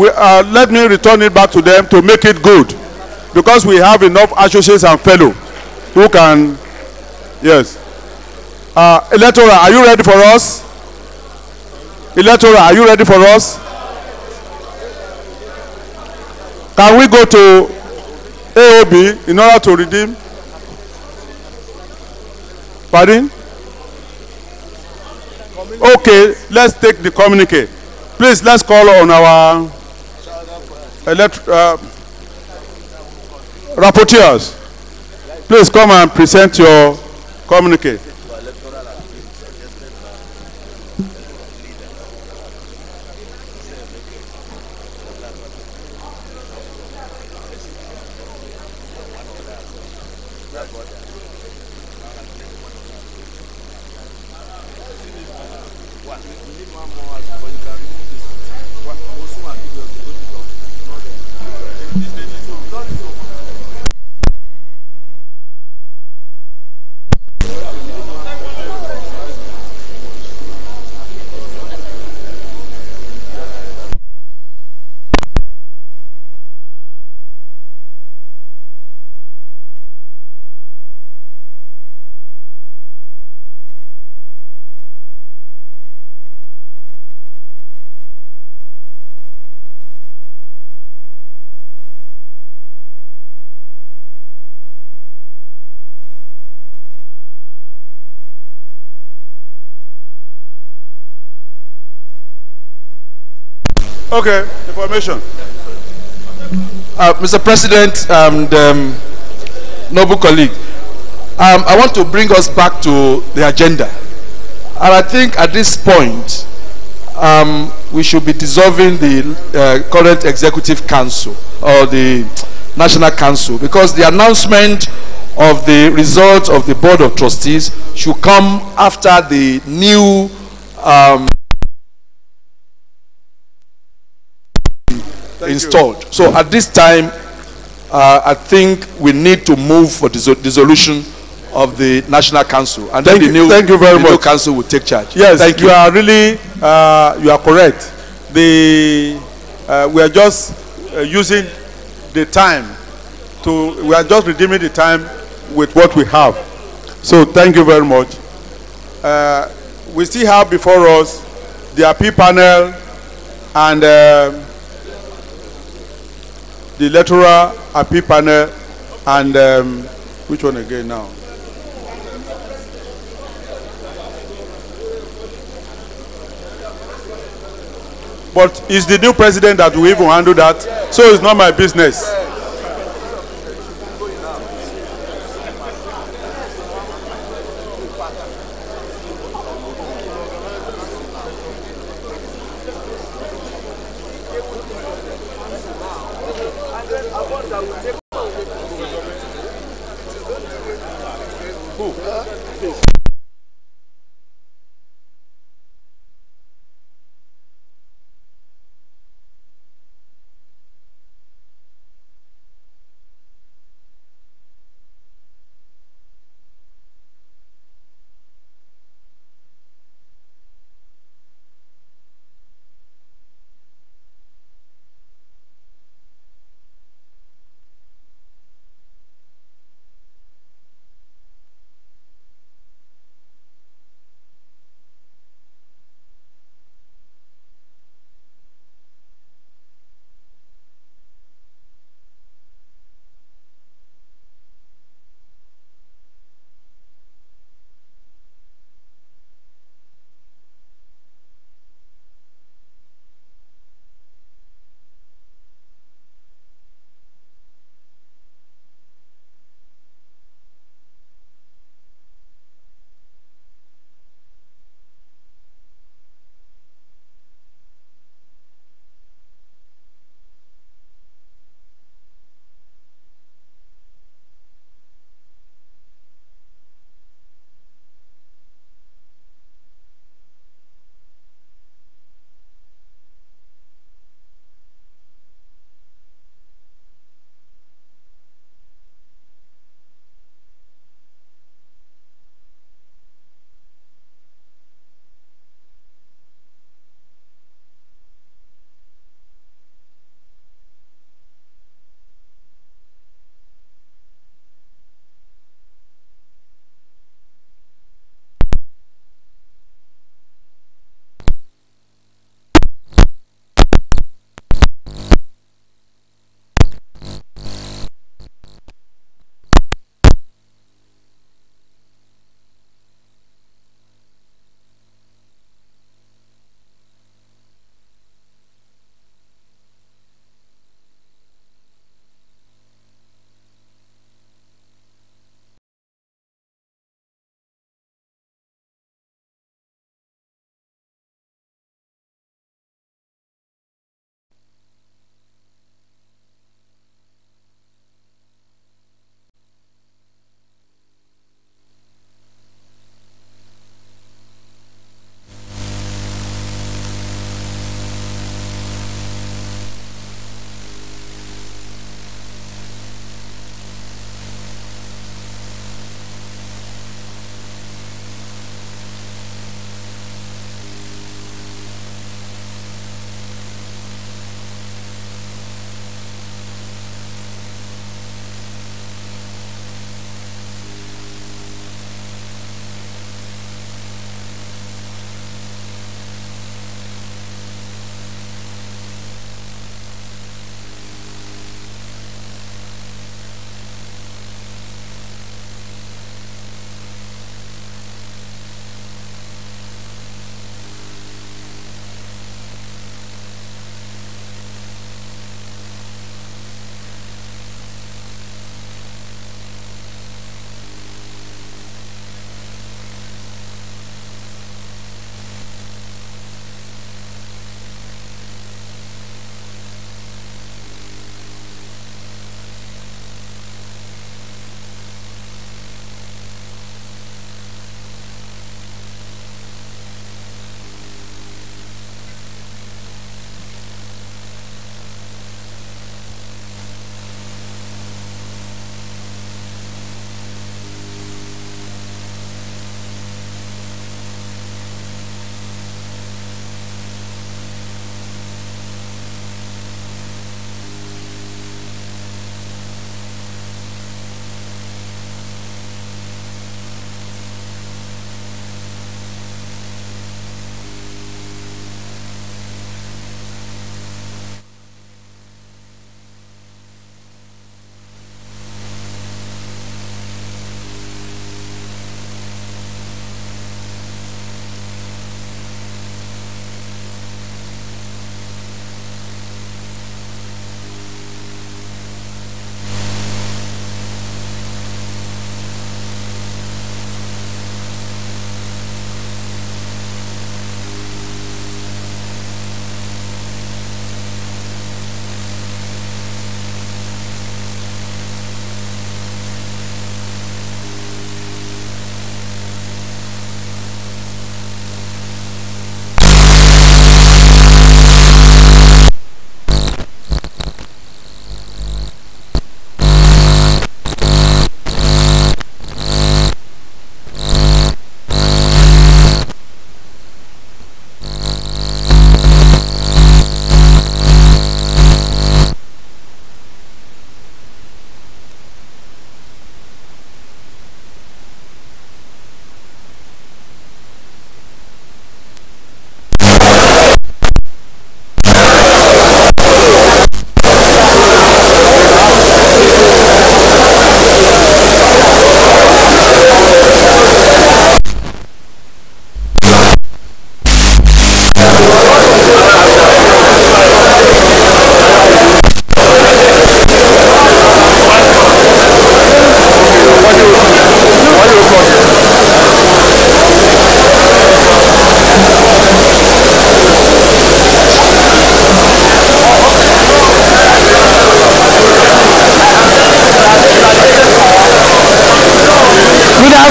let me return it back to them to make it good, because we have enough associates and fellow who can. Yes. Electoral, are you ready for us? Electoral, are you ready for us? Can we go to AOB in order to redeem? Pardon? Okay, let's take the communique. Please, let's call on our rapporteurs. Please come and present your communique. Okay, information. Mr. President and noble colleague, I want to bring us back to the agenda. And I think at this point, we should be dissolving the current Executive Council or the National Council, because the announcement of the results of the Board of Trustees should come after the new installed. So at this time, I think we need to move for dissolution of the National Council, and then the new council will take charge. Yes, thank you. You are really you are correct. We are just using the time we are just redeeming the time with what we have. So thank you very much. We still have before us the appeal panel and the electoral appeal panel and which one again now? But it's the new president that will even handle that, so it's not my business.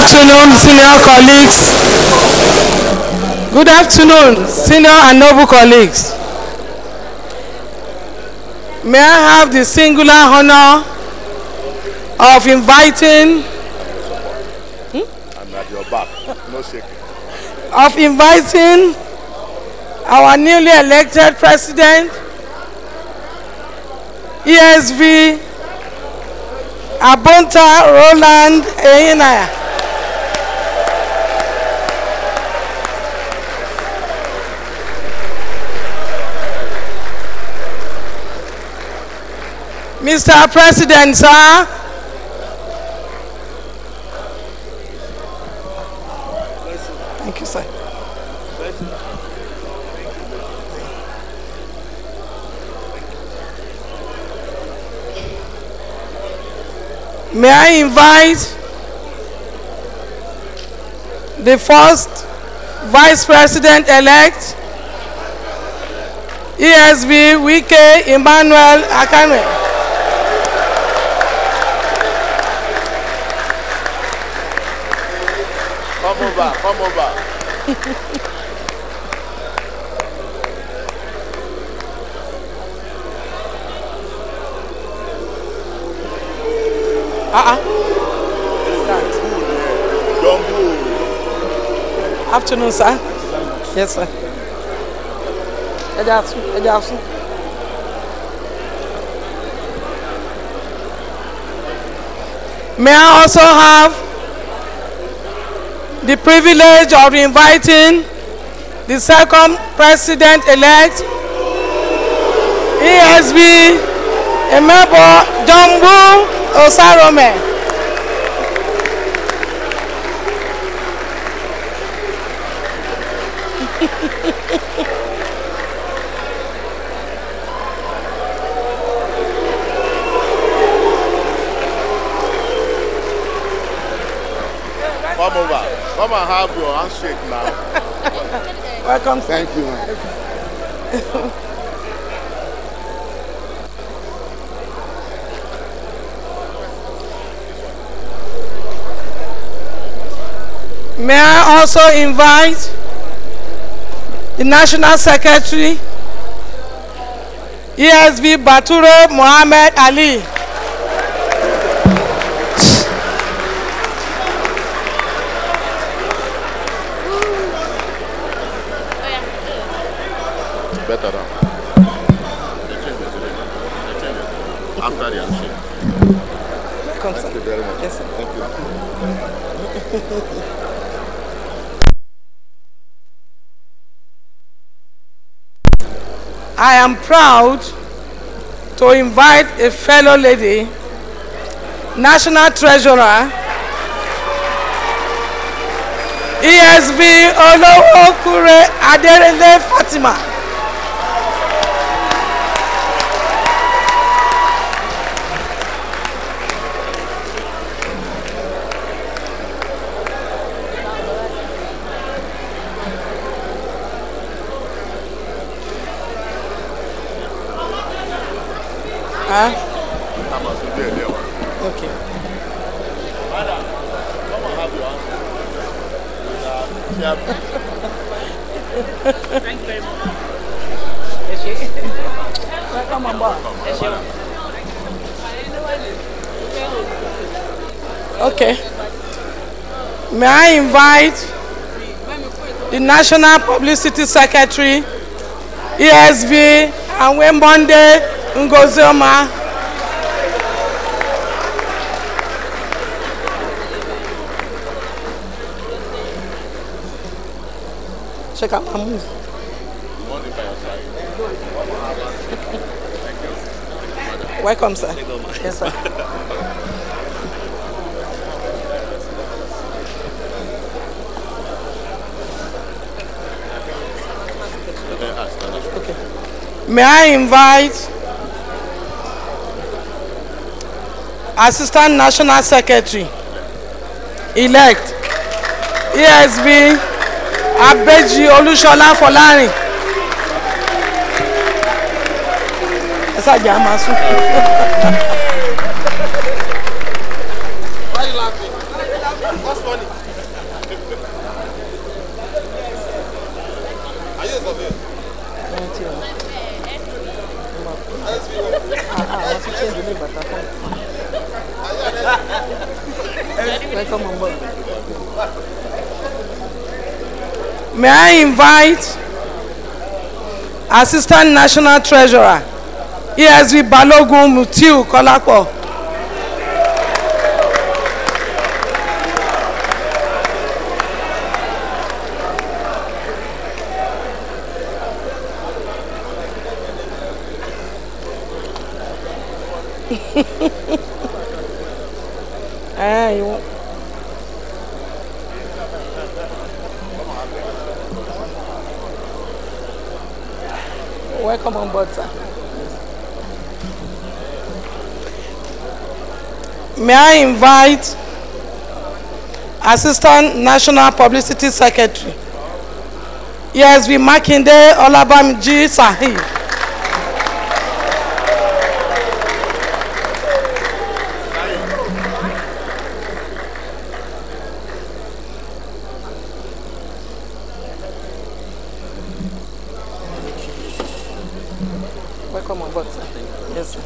afternoon, senior colleagues. Good afternoon, senior and noble colleagues. May I have the singular honor of inviting I'm at your back. No shaking. of inviting our newly elected president, ESV Abonta Roland Ehinaya. Mr. President, sir. Thank you, sir. May I invite the first Vice President-elect, ESB Wike Emmanuel Akame. Come over. Afternoon, sir. Yes, sir. May I also have the privilege of inviting the second president-elect, ESB Emebo Jumbu Osarome. Come over. Come and have your handshake now. Welcome. Thank you, man. May I also invite the National Secretary, ESB Bature Mohammed Ali. Better now. After the handshake. Thank you very much. Yes, sir. Thank you. I am proud to invite a fellow lady, National Treasurer, ESB Olowo Kure Aderele Fatima. Huh? Okay. Thank you very much. Welcome on board. Okay. May I invite the National Publicity Secretary, ESB, and Wembonde Ngozioma. Check out my move. Welcome, sir. Yes, sir. Okay. May I invite Assistant National Secretary elect ESB Abeji Olushola Folarin. Esa jamasu. Why are you laughing? What's funny? Are you a surveyor? Welcome on board. May I invite Assistant National Treasurer, ESV Balogun Mutiu Kolapo. Welcome on board, sir. May I invite Assistant National Publicity Secretary, ESV Makinde Olabamji Sahib. Welcome on board, sir. Yes, sir.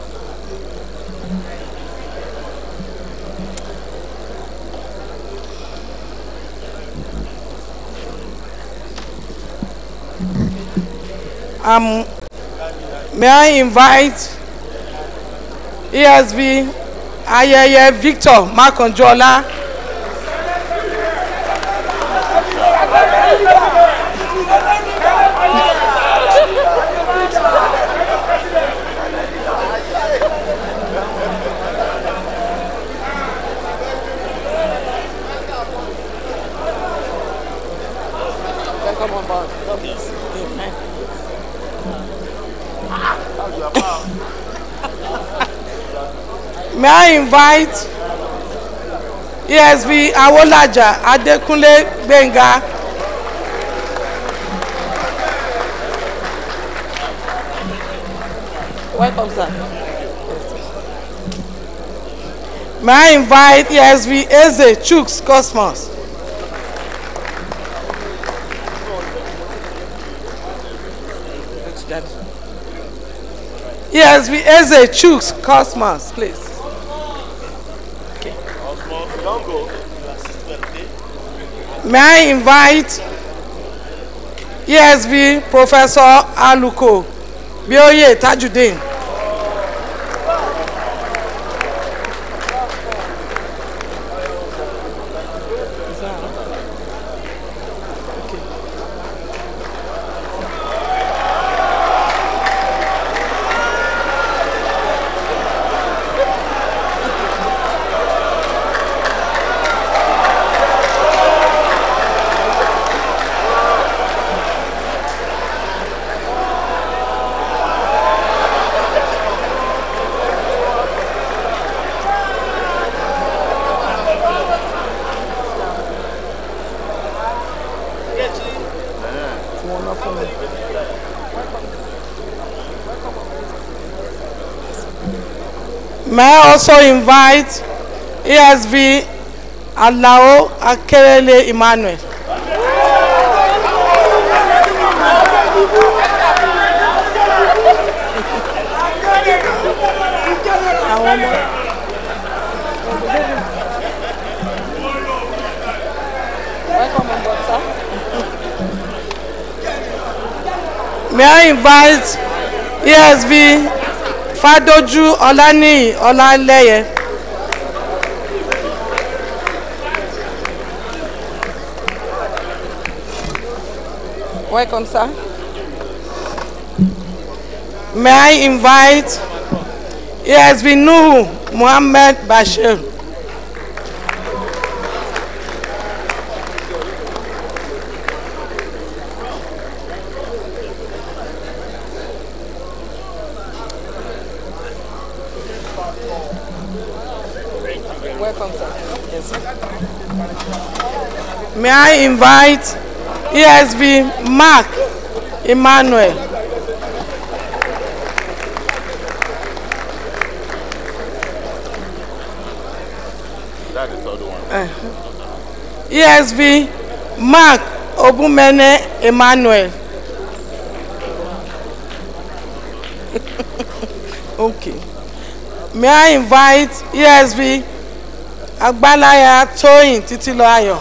May I invite ESV Ayeye Victor Makanjola. Welcome on board. Amen. May I invite ESV Awolaja Adekunle Benga. Welcome, sir. May I invite ESV Eze Chuks Cosmos. ESV Eze Chuks Cosmos, please. Okay. May I invite ESV Professor Aluko Bioye Tajudeen. May I also invite ESV Alao Akerele Emmanuel. Welcome on board, sir. May I invite ESV Fadoju Olani Olaleye. Welcome, sir. May I invite ESV Nuhu Muhammad Bashir. Welcome, sir. Yes, sir. May I invite ESV Mark Emmanuel. That's the third one. ESV Mark Obumene Emmanuel. Okay. May I invite ESV Agbalaya Toyin Titiloayo.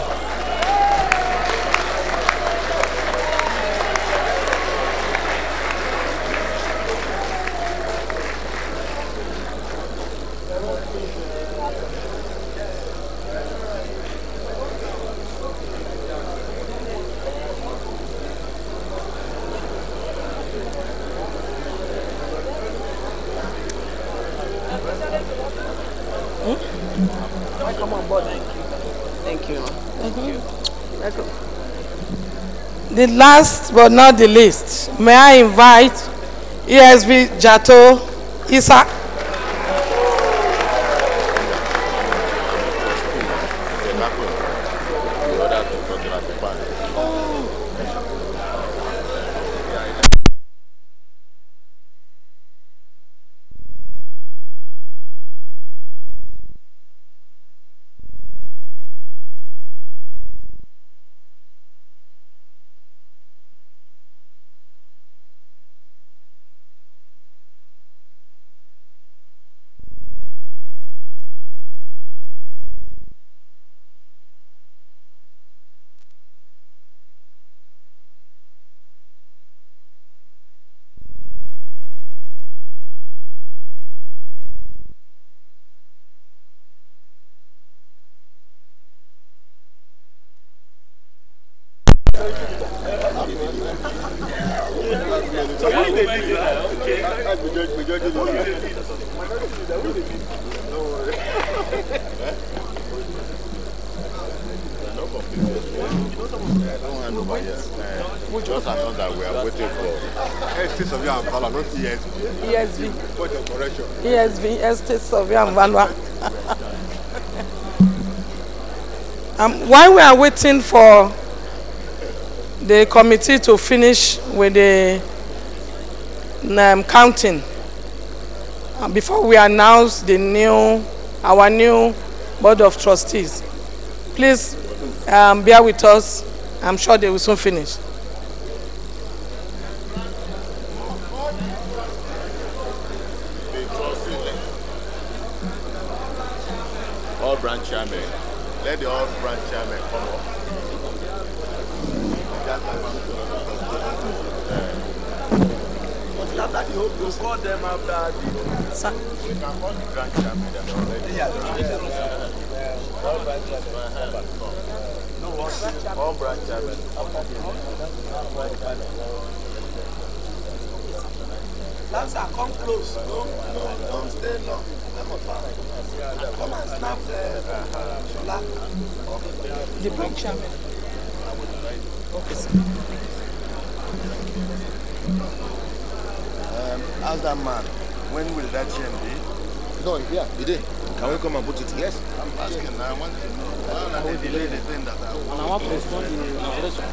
The last but not the least, may I invite ESV Jato Isa. Just announce that we are waiting for Estate Survey and Valor, not ESV. ESV. Point of correction. ESV, Estate Survey and Valor. While we are waiting for the committee to finish with the counting, before we announce our new board of trustees, please bear with us. I'm sure they will soon finish. All branch chairmen. Let the all branch chairmen come up. After the whole group, call them after the. Sir? We can call the branch chairmen that are already. All branch chairmen. All branch chairmen. Lancer, come close. Don't stay long. Come and snap Shola. The branch chairman. Okay, sir. Ask that man, when will that chain be? No, yeah, he did. Can we come and put it? Yes. I'm asking, I want to know. Why don't they delay the thing that I want? And I want to respond to the inauguration.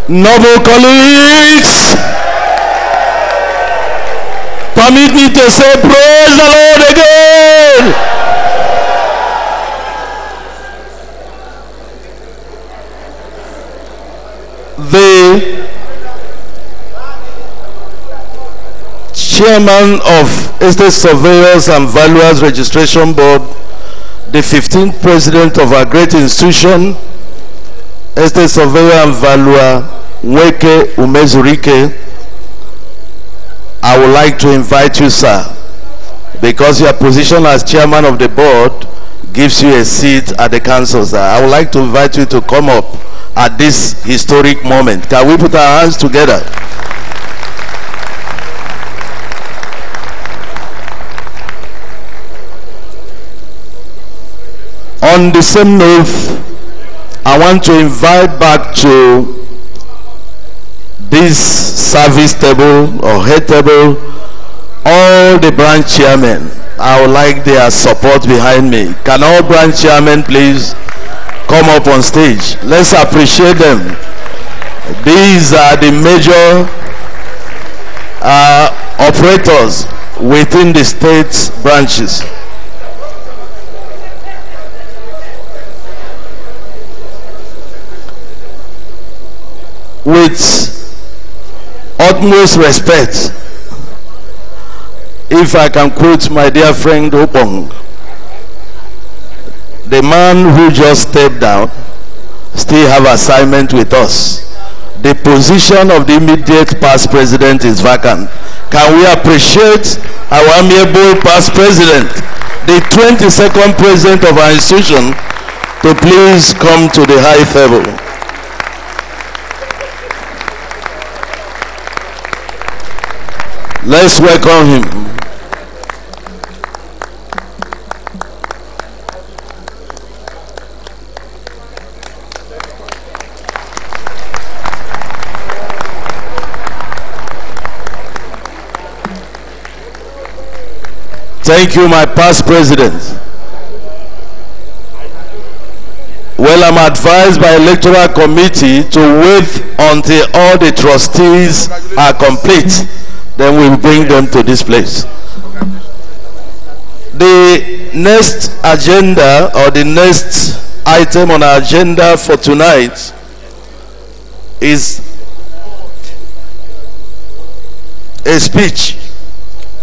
Noble colleagues, permit me to say praise the Lord again. The chairman of Estate Surveyors and Valuers Registration Board, the 15th president of our great institution, Estate Surveyor and Valuer Nweke Umezurike, I would like to invite you, sir, because your position as chairman of the board gives you a seat at the council, sir. I would like to invite you to come up at this historic moment. Can we put our hands together? On the same note, I want to invite back to this service table or head table all the branch chairmen. I would like their support behind me. Can all branch chairmen please come up on stage? Let's appreciate them. These are the major operators within the state branches. With utmost respect, if I can quote my dear friend Opong, the man who just stepped down still have assignment with us. The position of the immediate past president is vacant. Can we appreciate our amiable past president, the 22nd president of our institution, to please come to the high table? Let's welcome him. Thank you, my past president. Well, I'm advised by electoral committee to wait until all the trustees are complete. Then we'll bring them to this place. The next agenda, or the next item on our agenda for tonight, is a speech.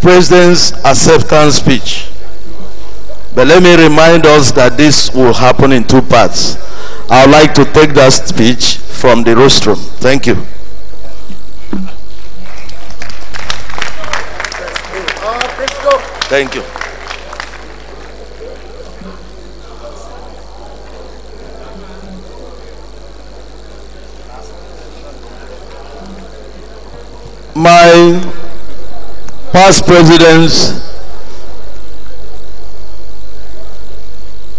President's acceptance speech. But let me remind us that this will happen in two parts. I would like to take that speech from the rostrum. Thank you. Thank you. My past presidents,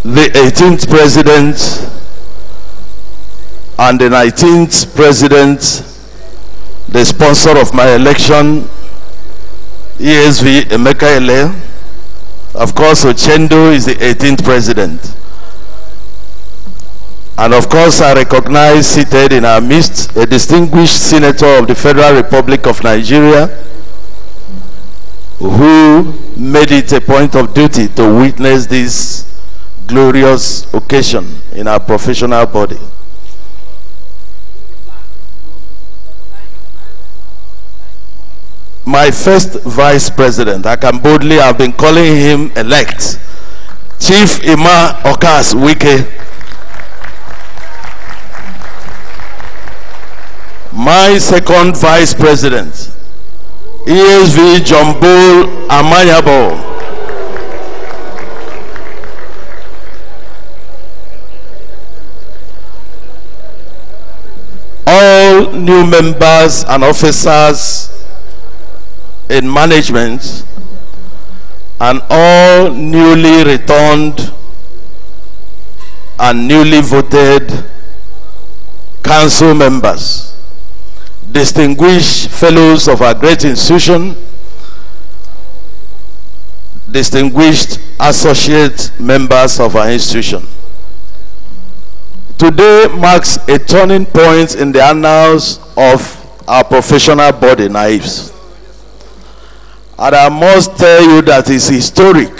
the 18th president and the 19th president, the sponsor of my election, Niesv Emeka Ele. Of course, Ochendo is the 18th president. And of course, I recognize seated in our midst a distinguished senator of the Federal Republic of Nigeria, who made it a point of duty to witness this glorious occasion in our professional body. My first vice president, I can boldly have been calling him elect, Chief Ima Okas Wike. My second vice president, Niesv Jombol Amanyabo. All new members and officers in management and all newly returned and newly voted council members, distinguished fellows of our great institution, distinguished associate members of our institution. Today marks a turning point in the annals of our professional body, Niesv. And I must tell you that it's historic,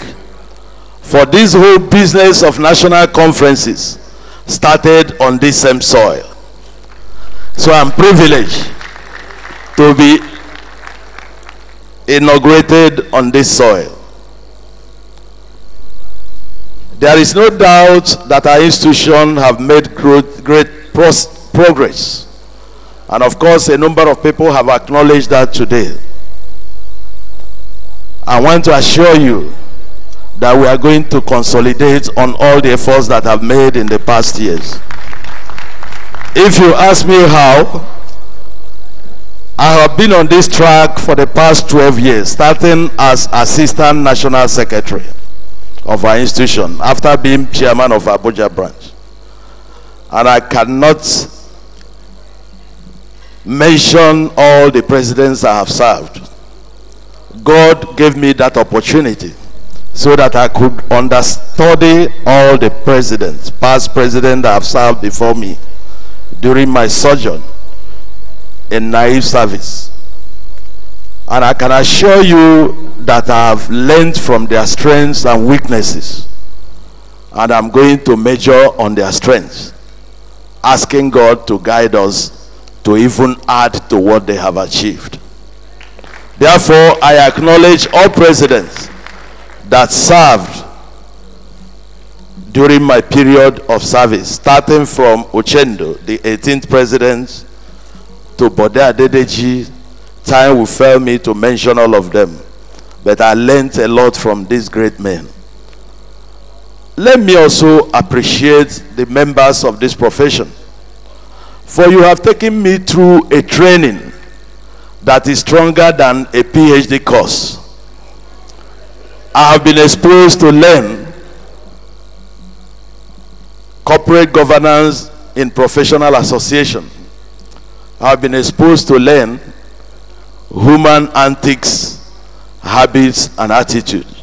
for this whole business of national conferences started on this same soil. So I'm privileged to be inaugurated on this soil. There is no doubt that our institution have made great progress. And of course, a number of people have acknowledged that today. I want to assure you that we are going to consolidate on all the efforts that I've made in the past years. If you ask me how, I have been on this track for the past 12 years, starting as Assistant National Secretary. of our institution after being chairman of Abuja branch. And I cannot mention all the presidents I have served. God gave me that opportunity so that I could understudy all the presidents, past presidents that have served before me during my sojourn in Niesv service. And I can assure you that I have learned from their strengths and weaknesses. And I'm going to measure on their strengths, asking God to guide us to even add to what they have achieved. Therefore, I acknowledge all presidents that served during my period of service, starting from Uchendo, the 18th president, to Bode Adedeji. Time will fail me to mention all of them, but I learned a lot from these great men. Let me also appreciate the members of this profession, for you have taken me through a training that is stronger than a PhD course. I have been exposed to learn corporate governance in professional association. I have been exposed to learn human antics, habits, and attitudes.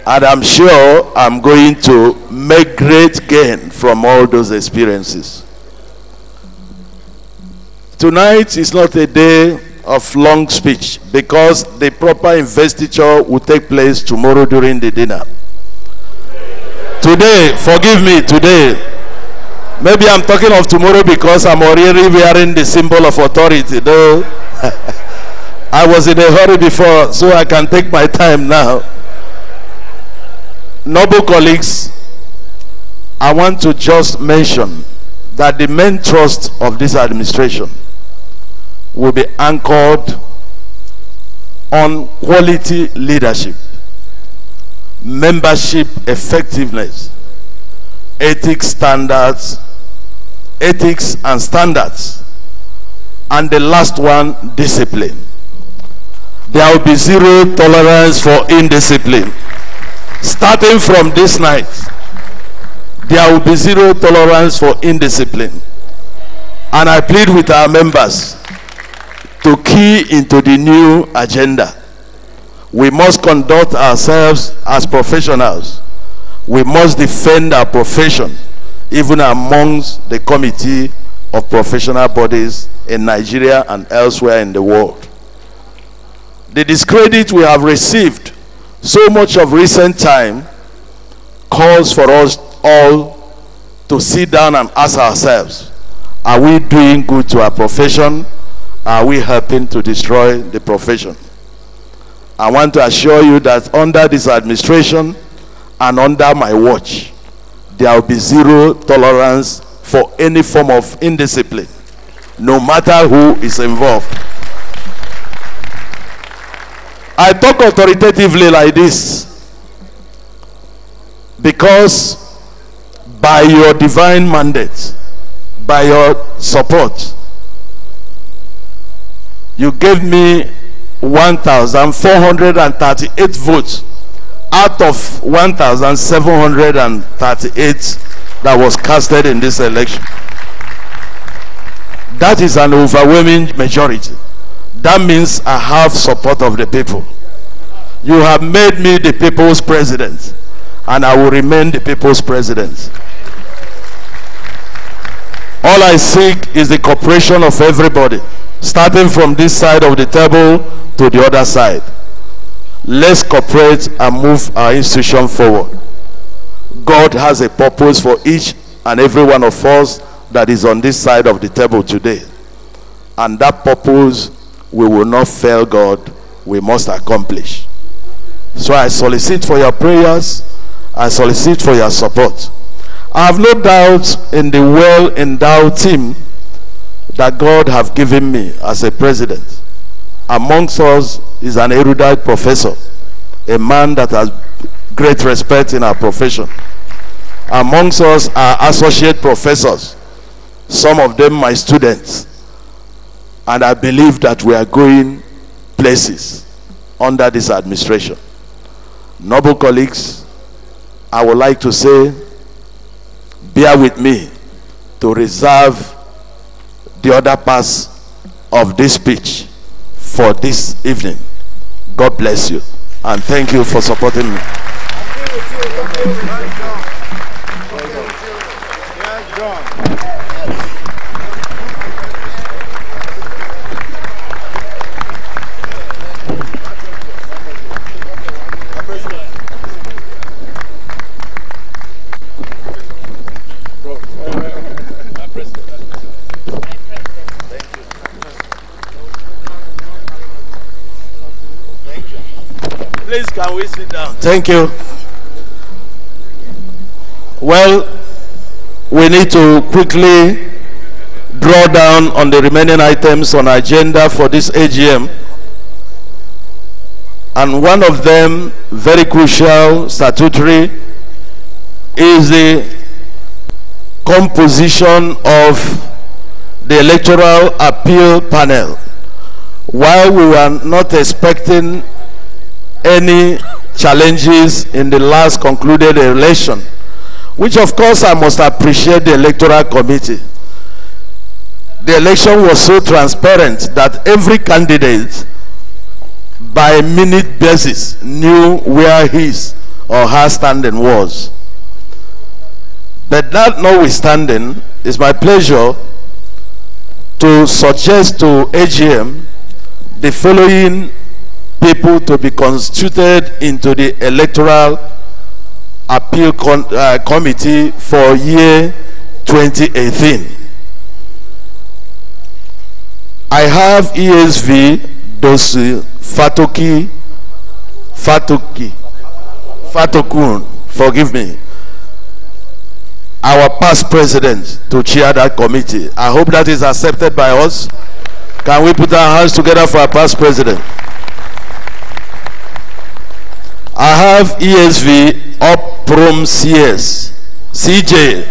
And I'm sure I'm going to make great gain from all those experiences. Tonight is not a day of long speech because the proper investiture will take place tomorrow during the dinner. Today, forgive me, today, maybe I'm talking of tomorrow because I'm already wearing the symbol of authority, though I was in a hurry before, so I can take my time now. Noble colleagues, I want to just mention that the main thrust of this administration will be anchored on quality leadership, membership effectiveness, ethics and standards, and the last one, discipline. There will be zero tolerance for indiscipline. Starting from this night, there will be zero tolerance for indiscipline. And I plead with our members to key into the new agenda. We must conduct ourselves as professionals. We must defend our profession, even amongst the committee of professional bodies in Nigeria and elsewhere in the world. The discredit we have received so much of recent time calls for us all to sit down and ask ourselves, are we doing good to our profession? Are we helping to destroy the profession? I want to assure you that under this administration and under my watch, there will be zero tolerance for any form of indiscipline, no matter who is involved. I talk authoritatively like this because by your divine mandate, by your support, you gave me 1,438 votes out of 1,738 that was casted in this election. That is an overwhelming majority. That means I have support of the people. You have made me the people's president, and I will remain the people's president. All I seek is the cooperation of everybody, starting from this side of the table to the other side. Let's cooperate and move our institution forward. God has a purpose for each and every one of us that is on this side of the table today. And that purpose, we will not fail God, we must accomplish. So I solicit for your prayers, I solicit for your support. I have no doubt in the well-endowed team that God have given me as a president. Amongst us is an erudite professor, a man that has great respect in our profession. Amongst us are associate professors, some of them my students, and I believe that we are going places under this administration. Noble colleagues, I would like to say, bear with me to reserve the other parts of this speech for this evening. God bless you, and thank you for supporting me. Please, can we sit down? Thank you. Well, we need to quickly draw down on the remaining items on our agenda for this AGM. And one of them, very crucial, statutory, is the composition of the electoral appeal panel. While we were not expecting any challenges in the last concluded election, which of course I must appreciate the electoral committee. The election was so transparent that every candidate by minute basis knew where his or her standing was. But that notwithstanding, it's my pleasure to suggest to AGM the following people to be constituted into the electoral appeal committee for year 2018. I have ESV Dosi Fatokun, forgive me, our past president, to chair that committee. I hope that is accepted by us. Can we put our hands together for our past president? I have ESV Oprom CS CJ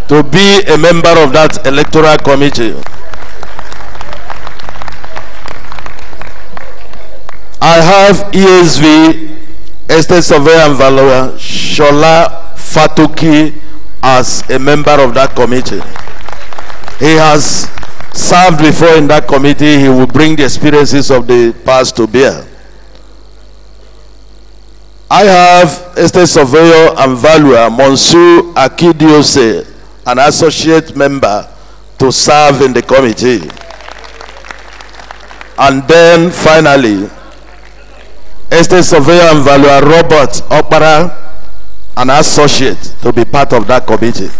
to be a member of that electoral committee. I have ESV Estate Surveyor and Valuer Shola Fatoki as a member of that committee. He has served before in that committee. He will bring the experiences of the past to bear. I have Estate Surveyor and Valuer Monsu Akidiose, an associate member, to serve in the committee. And then finally, Estate Surveyor and Valuer Robert Okpara, an associate, to be part of that committee.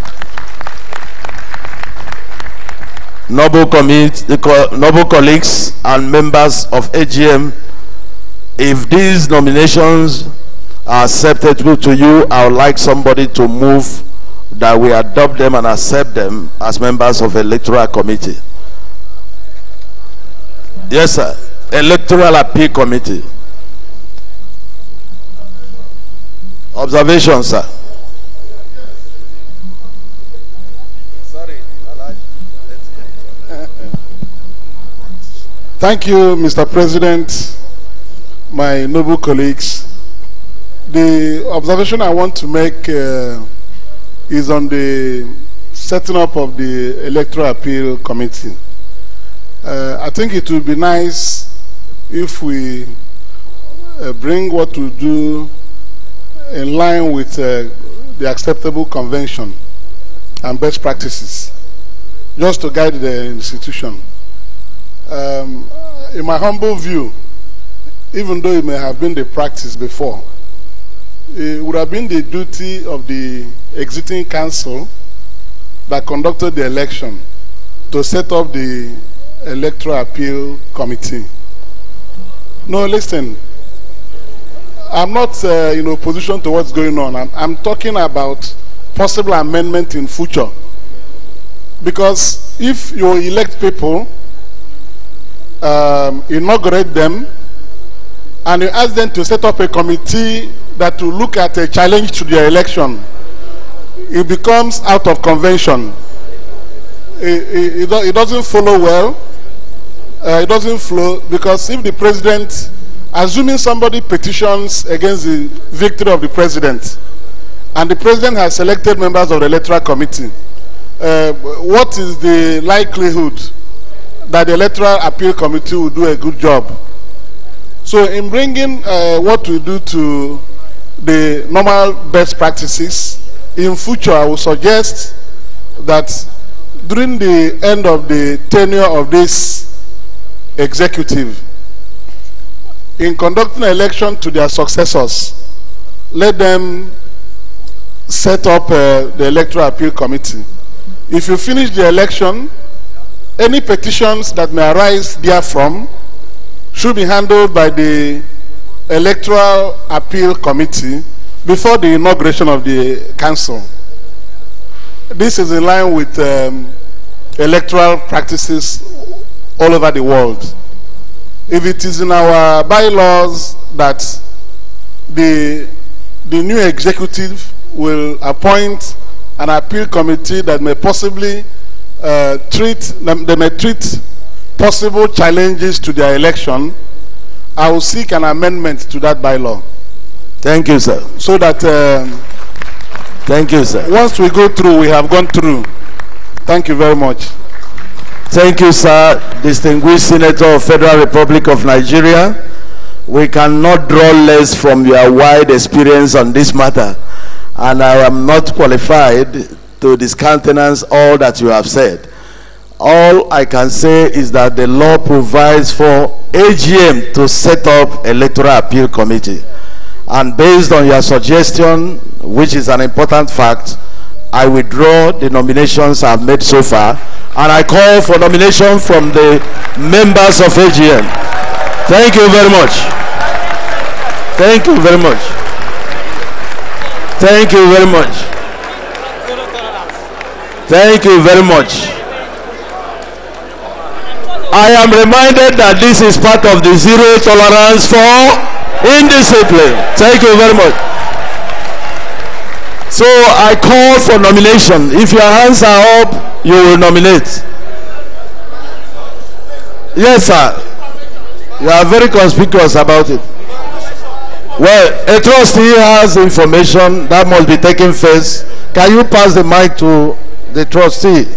Noble colleagues and members of AGM, if these nominations are acceptable to you, I would like somebody to move that we adopt them and accept them as members of the electoral committee. Yes, sir. Electoral appeal committee. Observation, sir. Thank you, Mr. President, my noble colleagues. The observation I want to make is on the setting up of the Electoral Appeal Committee. I think it would be nice if we bring what we do in line with the acceptable convention and best practices, just to guide the institution. In my humble view, even though it may have been the practice before, it would have been the duty of the exiting council that conducted the election to set up the Electoral Appeal Committee. No, listen, I'm not in opposition to what's going on. I'm talking about possible amendment in future. Because if you elect people, inaugurate them, and you ask them to set up a committee that will look at a challenge to their election, it becomes out of convention. It doesn't follow well. It doesn't flow, because if the president assuming somebody petitions against the victory of the president, and the president has selected members of the electoral committee, what is the likelihood that the electoral appeal committee will do a good job? So in bringing what we do to the normal best practices, in future I will suggest that during the end of the tenure of this executive, in conducting an election to their successors, let them set up the electoral appeal committee. If you finish the election, any petitions that may arise therefrom should be handled by the electoral appeal committee before the inauguration of the council. This is in line with electoral practices all over the world. If it is in our bylaws that the new executive will appoint an appeal committee that may possibly treat possible challenges to their election, I will seek an amendment to that bylaw. Thank you, sir. So that thank you, sir. Once we go through, we have gone through. Thank you very much. Thank you, sir. Distinguished Senator of Federal Republic of Nigeria, we cannot draw less from your wide experience on this matter, and I am not qualified to discountenance all that you have said. All I can say is that the law provides for AGM to set up electoral appeal committee, and based on your suggestion, which is an important fact, I withdraw the nominations I've made so far, and I call for nomination from the members of AGM. Thank you very much. Thank you very much. Thank you very much. Thank you very much. I am reminded that this is part of the zero tolerance for indiscipline. Thank you very much. So I call for nomination. If your hands are up, you will nominate. Yes, sir. You are very conspicuous about it. Well, a trustee has information that must be taken first. Can you pass the mic to the trustee?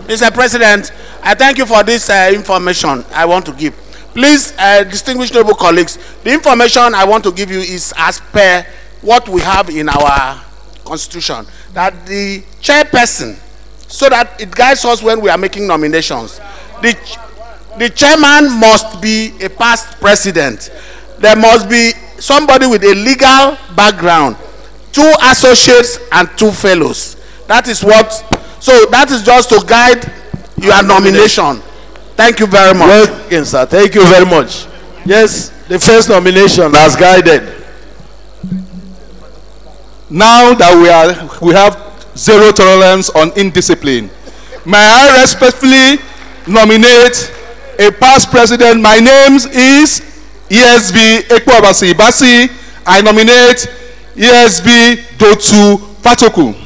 Mr. President, I thank you for this information I want to give. Please, distinguished noble colleagues, the information I want to give you is as per what we have in our constitution, that the chairperson, so that it guides us when we are making nominations, the chairman must be a past president. There must be somebody with a legal background, 2 associates and 2 fellows. That is what. So that is just to guide your nomination. Thank you very much. Well, sir. Thank you very much. Yes, the first nomination has guided. Now that we have zero tolerance on indiscipline, may I respectfully nominate a past president. My name is Niesv Ekwabasi Basi. I nominate Niesv Dotu Fatoku.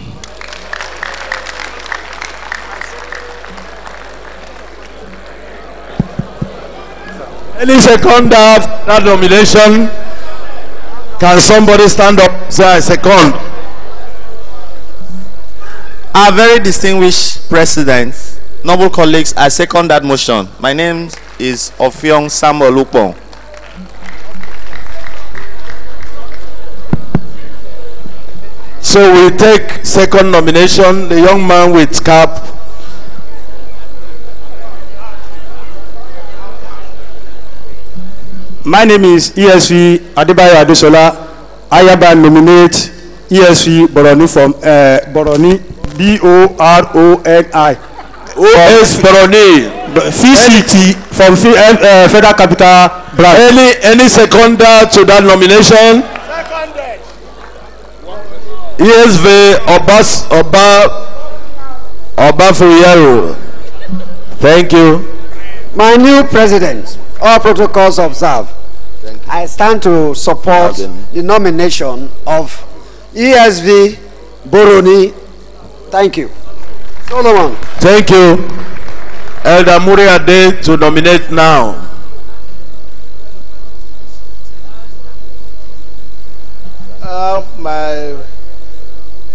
Any second that nomination? Can somebody stand up and say I second? Our very distinguished president, noble colleagues, I second that motion. My name is Ofiong Samuel Lupon. So we take second nomination, the young man with cap. My name is Niesv Adebayo Adesola. I hereby nominate Niesv Boroni from Boroni, B-O-R-O-N-I. O.S. Boroni. FCT from Federal Capital Branch. Any seconder to that nomination? Seconded. ESV Obafuyero. Thank you. My new president, all protocols observed. I stand to support the nomination of ESV Boroni. Thank you. Solomon. Thank you. Elder Muriade to nominate now. My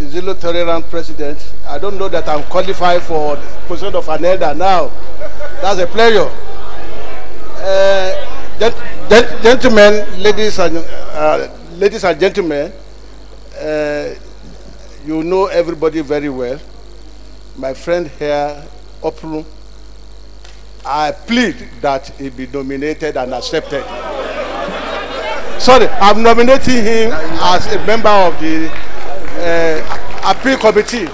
zero tolerant president, I don't know that I'm qualified for the position of an elder now. That's a pleasure. Gentlemen, ladies and gentlemen, you know everybody very well. My friend here, Opru, I plead that he be nominated and accepted. Sorry, I'm nominating him as a member of the appeal committee.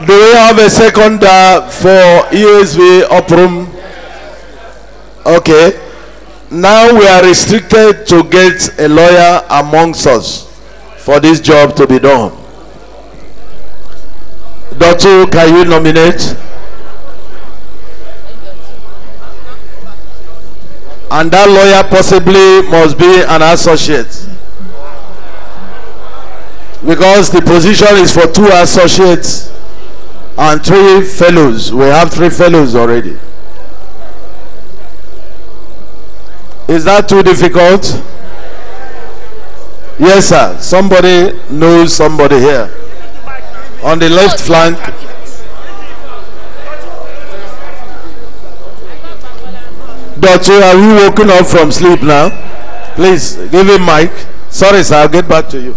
Do we have a seconder for ESV Oprum? Okay. Now we are restricted to get a lawyer amongst us for this job to be done. Doctor, can you nominate? And that lawyer possibly must be an associate, because the position is for 2 associates and 3 fellows. We have 3 fellows already. Is that too difficult? Yes, sir. Somebody knows somebody here. On the left flank. Doctor, are you waking up from sleep now? Please, give him mic. Sorry, sir. I'll get back to you.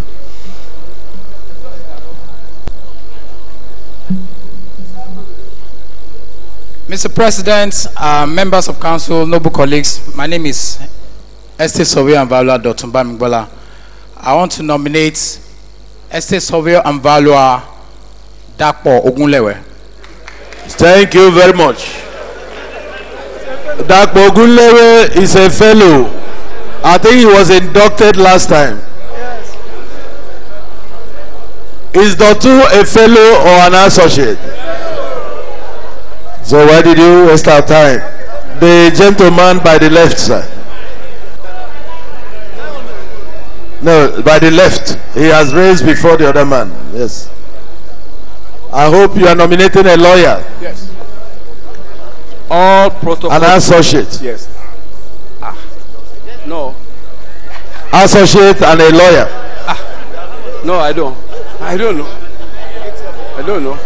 Mr. President, members of council, noble colleagues, my name is Estate Surveyor and Valuer Dr. Mbamigbola. I want to nominate Estate Surveyor and Valuer Dakpo Ogunlewe. Thank you very much. Dakpo Ogunlewe is a fellow. I think he was inducted last time. Yes. Is Dr. a fellow or an associate? So why did you waste our time? The gentleman by the left side. No, by the left. He has raised before the other man. Yes. I hope you are nominating a lawyer. Yes. All protocols. An associate. Yes. No. Associate and a lawyer. No, I don't. I don't know. I don't know.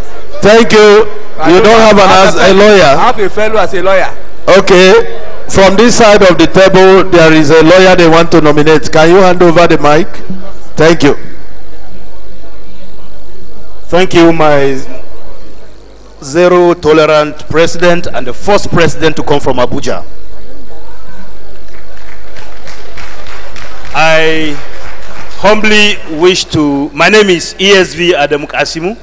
Thank you. You don't have a lawyer. I have a fellow as a lawyer. Okay. From this side of the table, there is a lawyer they want to nominate. Can you hand over the mic? Thank you. Thank you, my zero tolerant president and the first president to come from Abuja. I humbly wish to, my name is ESV Adamuk Asimu.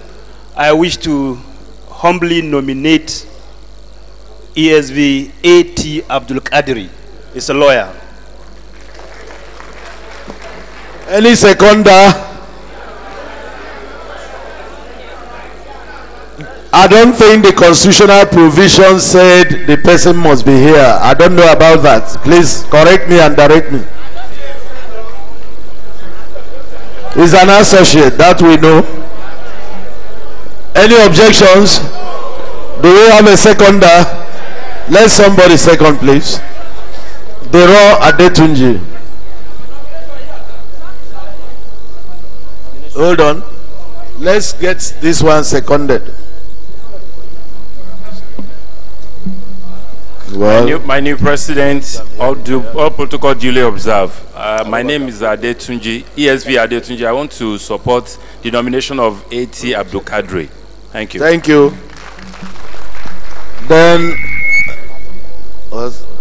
I wish to humbly nominate ESV A.T. Abdul Qadiri. He's a lawyer. Any seconder? I don't think the constitutional provision said the person must be here. I don't know about that. Please correct me and direct me. He's an associate, that we know. Any objections? Do we have a seconder? Let somebody second, please. Dero Adetunji. Hold on. Let's get this one seconded. Well, my new president, all protocol duly observed. My name is Adetunji, ESV Adetunji. I want to support the nomination of A.T. Abdul Qadri. Thank you. Thank you. Then,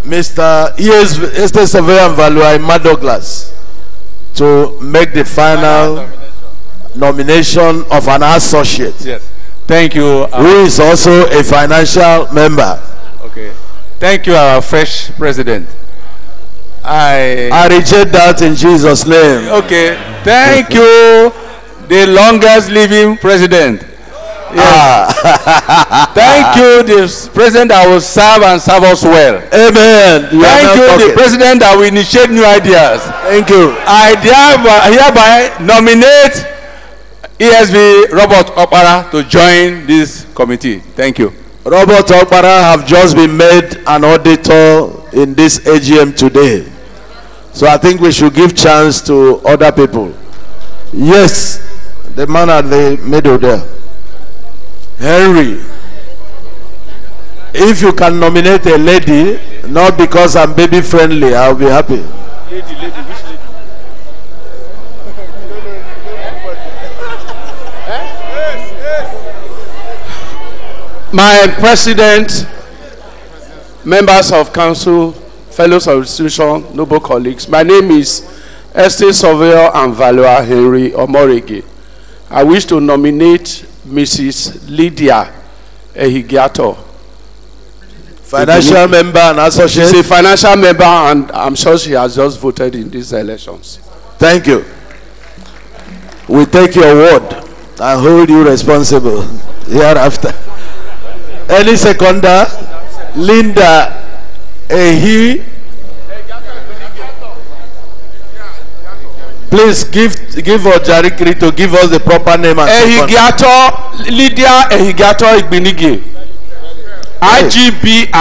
Mr. ESV, Estate Surveyor and Valuer Emma Douglas, to make the final nomination of an associate. Yes. Thank you. Who is also a financial member. Okay. Thank you, our fresh president. I reject that in Jesus' name. Okay. Thank you, the longest living president. Yes. Thank you, the president that will serve and serve us well. Amen. Thank you, the president that will initiate new ideas. Thank you. I hereby nominate ESV Robert Opara to join this committee. Thank you. Robert Opara have just been made an auditor in this AGM today. So I think we should give chance to other people. Yes, the man at the middle there. Henry, if you can nominate a lady, not because I'm baby friendly, I'll be happy. Lady, which lady? My president, members of council, fellows of institution, noble colleagues, my name is Estate Surveyor and Valuer Henry Omorege. I wish to nominate Mrs. Lydia Ehigiato. Financial member and associate. She's a financial member and I'm sure she has just voted in these elections. Thank you. We take your word and hold you responsible hereafter. Any seconder? Linda Ehi. Please give Ojarikiri to give us the proper name and Ehigiato, Lydia Ehigiato Igbinigi. I-G-B-I-N-E-I-G-I-E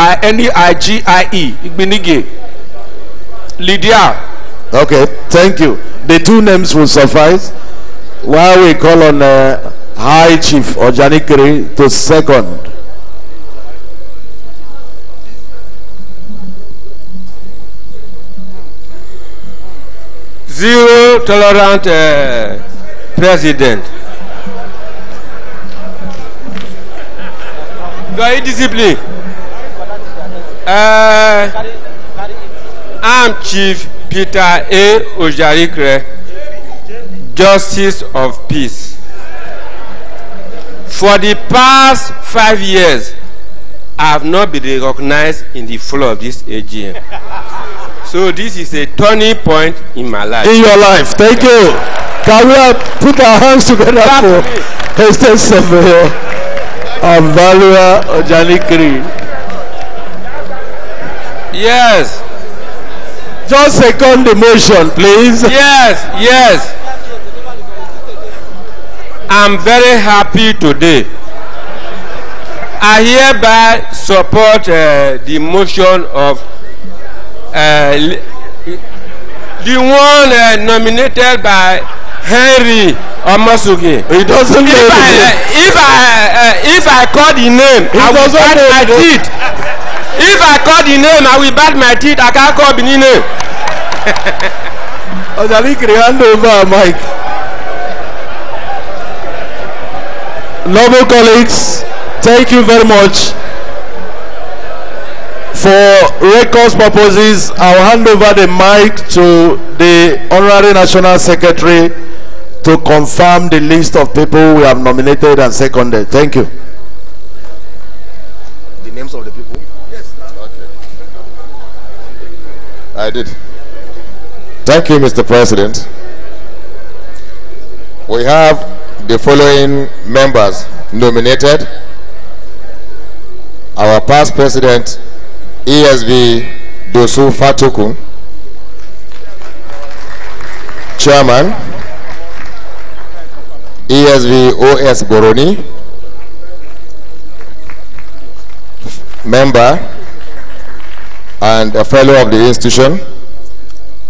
Igbinigi. Lydia. Okay, thank you. The two names will suffice. While we call on High Chief Ojarikiri to second. Zero tolerant president. Very disciplined. I'm Chief Peter A. Ojarikre, Justice of Peace. For the past 5 years, I have not been recognized in the floor of this AGM. So this is a turning point in my life. In your life. Thank you. Can we put our hands together for Estate Surveyor and Valuer Ojarikiri? Yes. Just second the motion, please. Yes. I'm very happy today. I hereby support the motion of the one nominated by Henry Omosugi. He doesn't know. If I call the name, I will bat my teeth. If I call the name, I will bat my teeth. I can't call the name. Ojarikiri, hand over, Mike. Noble colleagues, thank you very much. For records purposes, I'll hand over the mic to the Honorary National Secretary to confirm the list of people we have nominated and seconded. Thank you. The names of the people? Yes. Okay. I did. Thank you, Mr. President. We have the following members nominated. Our past president, ESV Dosu Fatoku, Chairman, ESV OS Boroni, member and a fellow of the institution,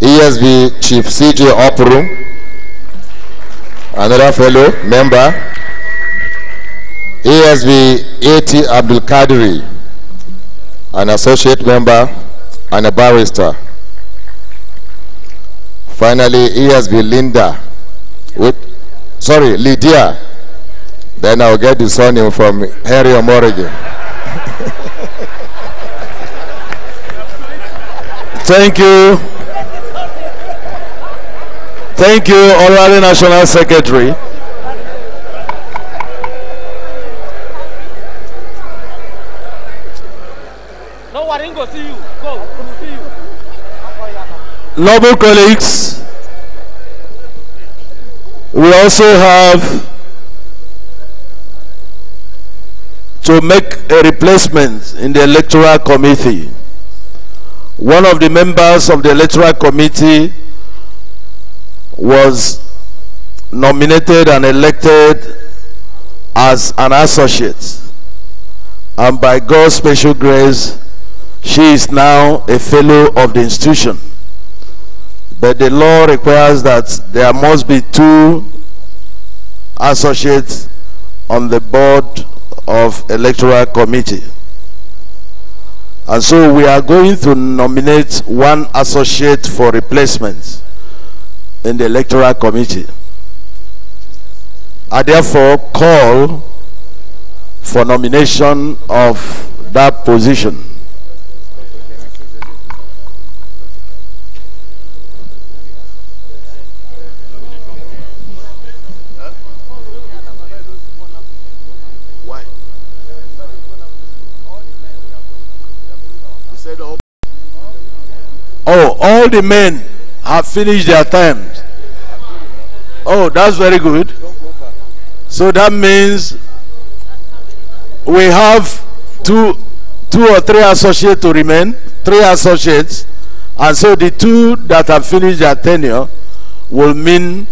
ESV Chief CJ Opuru, another fellow, member, ESV AT Abdul Kadiri, an associate member and a barrister. Finally, ESV Lydia. Then I'll get the surname from Henry Omorege. Thank you. Thank you, Honorary National Secretary. Noble colleagues, we also have to make a replacement in the electoral committee. One of the members of the electoral committee was nominated and elected as an associate, and by God's special grace, she is now a fellow of the institution. But the law requires that there must be 2 associates on the board of electoral committee. And so we are going to nominate 1 associate for replacement in the electoral committee. I therefore call for nomination of that position. Why? He said, oh, all the men have finished their terms. Oh, that's very good. So that means we have two or three associates to remain, 3 associates, and so the 2 that have finished their tenure will mean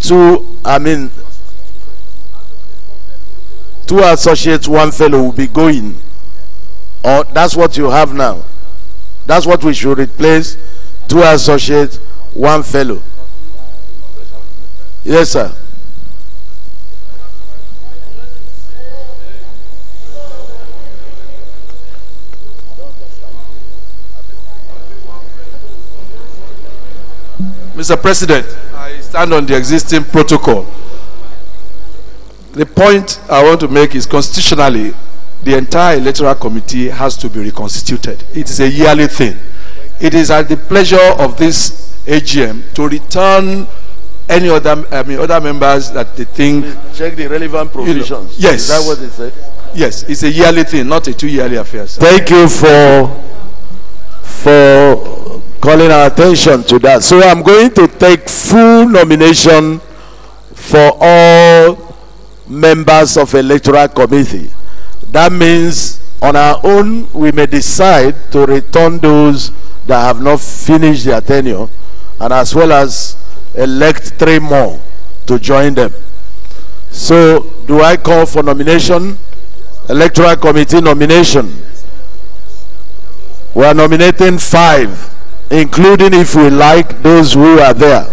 2 associates, 1 fellow will be going. Or that's what you have now. That's what we should replace, 2 associates, 1 fellow. Yes, sir. Mr. President, I stand on the existing protocol. The point I want to make is constitutionally, the entire electoral committee has to be reconstituted. It is a yearly thing. It is at the pleasure of this AGM to return any other members that they think. Check the relevant provisions. Yes. Is that what they said? Yes, it's a yearly thing, not a 2-yearly affair, sir. Thank you for calling our attention to that. So I'm going to take full nomination for all members of electoral committee. That means on our own we may decide to return those that have not finished their tenure, and as well as elect 3 more to join them. So do I call for nomination? Electoral committee nomination. We are nominating 5, including, if we like, those who are there.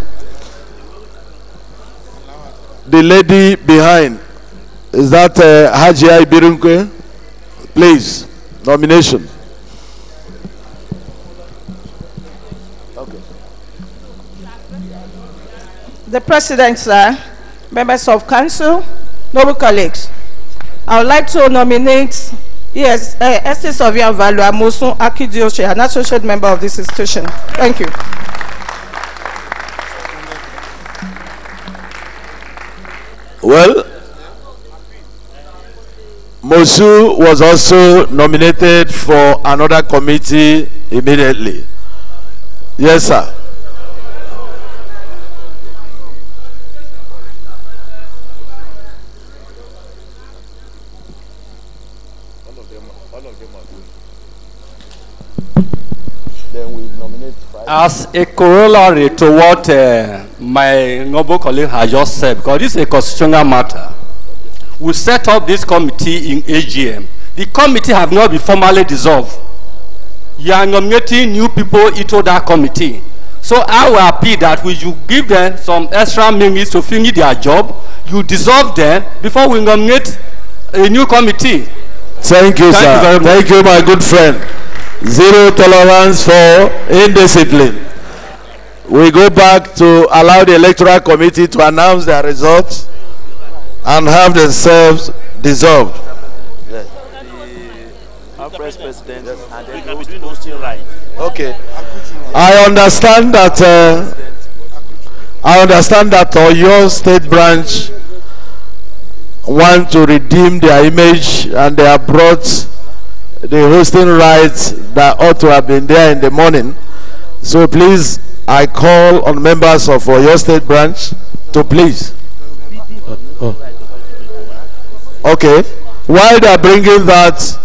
The lady behind, is that Hajia Ibirunke? Please, nomination. Okay. The President, sir, members of council, noble colleagues, I would like to nominate Esther Sylvia Valua Mosun Akidioshe, an associate member of this institution. Thank you. Well, Mosu was also nominated for another committee immediately. Yes, sir. As a corollary to what my noble colleague has just said, because this is a constitutional matter, we set up this committee in AGM. The committee have not been formally dissolved. You are nominating new people into that committee. So I will appeal that we should give them some extra minutes to finish their job. You dissolve them before we nominate a new committee. Thank you, sir. Thank you, my good friend. Zero tolerance for indiscipline. We go back to allow the electoral committee to announce their results and have themselves dissolved. Yes. Our first president and then posting right. Okay. I understand that your state branch want to redeem their image, and they have brought the hosting rights that ought to have been there in the morning. So please, I call on members of Oyo State branch to please. Okay. While they are bringing that,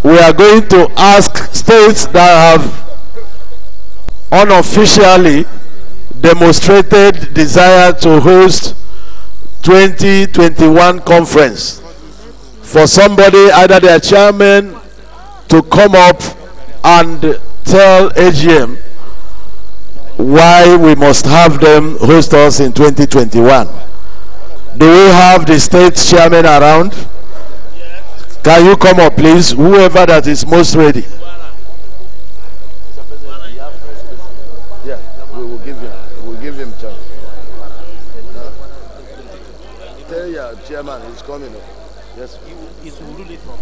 we are going to ask states that have unofficially demonstrated desire to host 2021 conference for somebody, either their chairman, to come up and tell AGM why we must have them host us in 2021. Do we have the state chairman around? Can you come up, please? Whoever that is most ready. Yeah, we will give him. We will give him chance. Tell your chairman he's coming up. Yes. He's really from.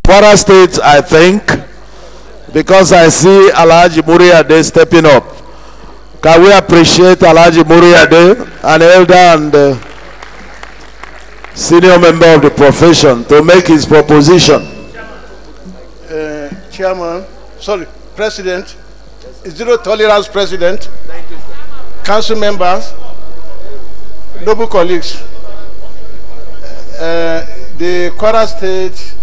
Kwara State, I think, because I see Alhaji Muriade stepping up. Can we appreciate Alhaji Muriade, an elder and senior member of the profession, to make his proposition? President, Zero Tolerance President, council members, noble colleagues. The Kwara State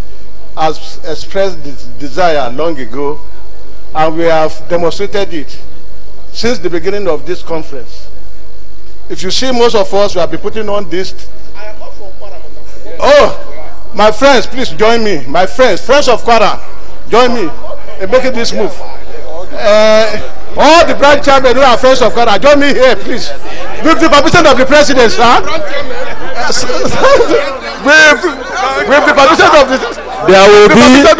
has expressed this desire long ago, and we have demonstrated it since the beginning of this conference. If you see, most of us, we have been putting on this. Oh, my friends, please join me. My friends of Kwara, join me in making this move. All the branch chairmen who are friends of Kwara, join me here, please. With the permission of the president, sir. With the permission of the. There will be a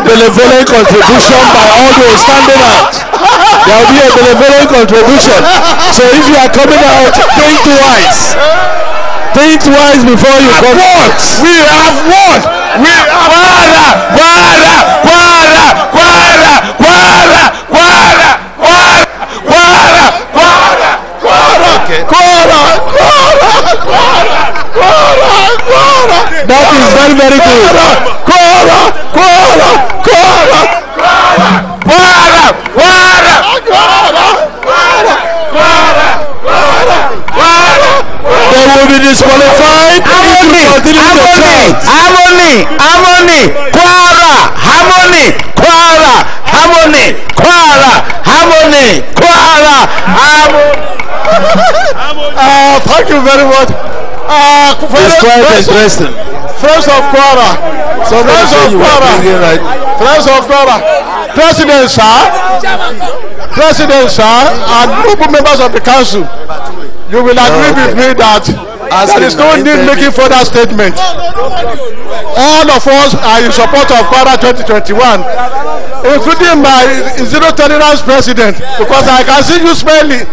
benevolent contribution by all those standing out. There will be a benevolent contribution. So if you are coming out, think twice. Think twice before you come out. We have what? We have That is very, very good. They will be disqualified. Harmony. Thank you very much. It's quite interesting. Friends of Kwara. Friends of Kwara. President, sir, and noble members of the council, you will agree with me that there is no need making further statement. All of us are in support of Kwara 2021, including my Zero Tolerance president, because I can see you smiling.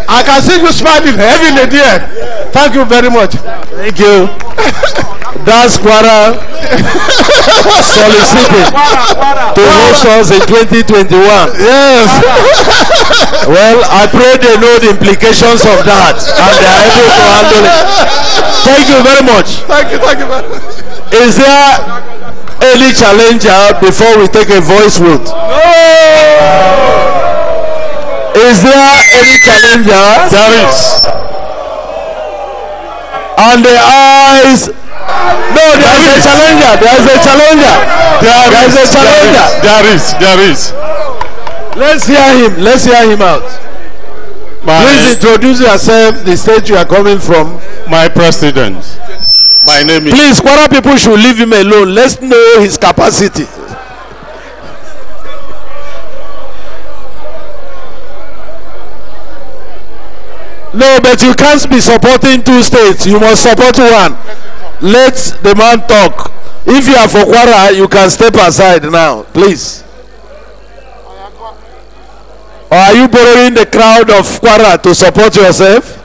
I can see you smiling heavily there. Thank you very much. Thank you. That's Kwara solicited to host us in 2021. Yes. Well, I pray they know the implications of that and they are able to handle it. Thank you very much. Thank you very much. Is there any challenger before we take a voice vote? No. Is there any challenger? There is. On the eyes. No, there is a challenger. There is a challenger. There is a challenger. There is. Let's hear him. Let's hear him out. Please introduce yourself, the state you are coming from. My president. My name is. Please, Kwara people should leave him alone. Let's know his capacity. No, but you can't be supporting two states. You must support one. let the man talk. If you are for Kwara, you can step aside now, please. Or are you borrowing the crowd of Kwara to support yourself?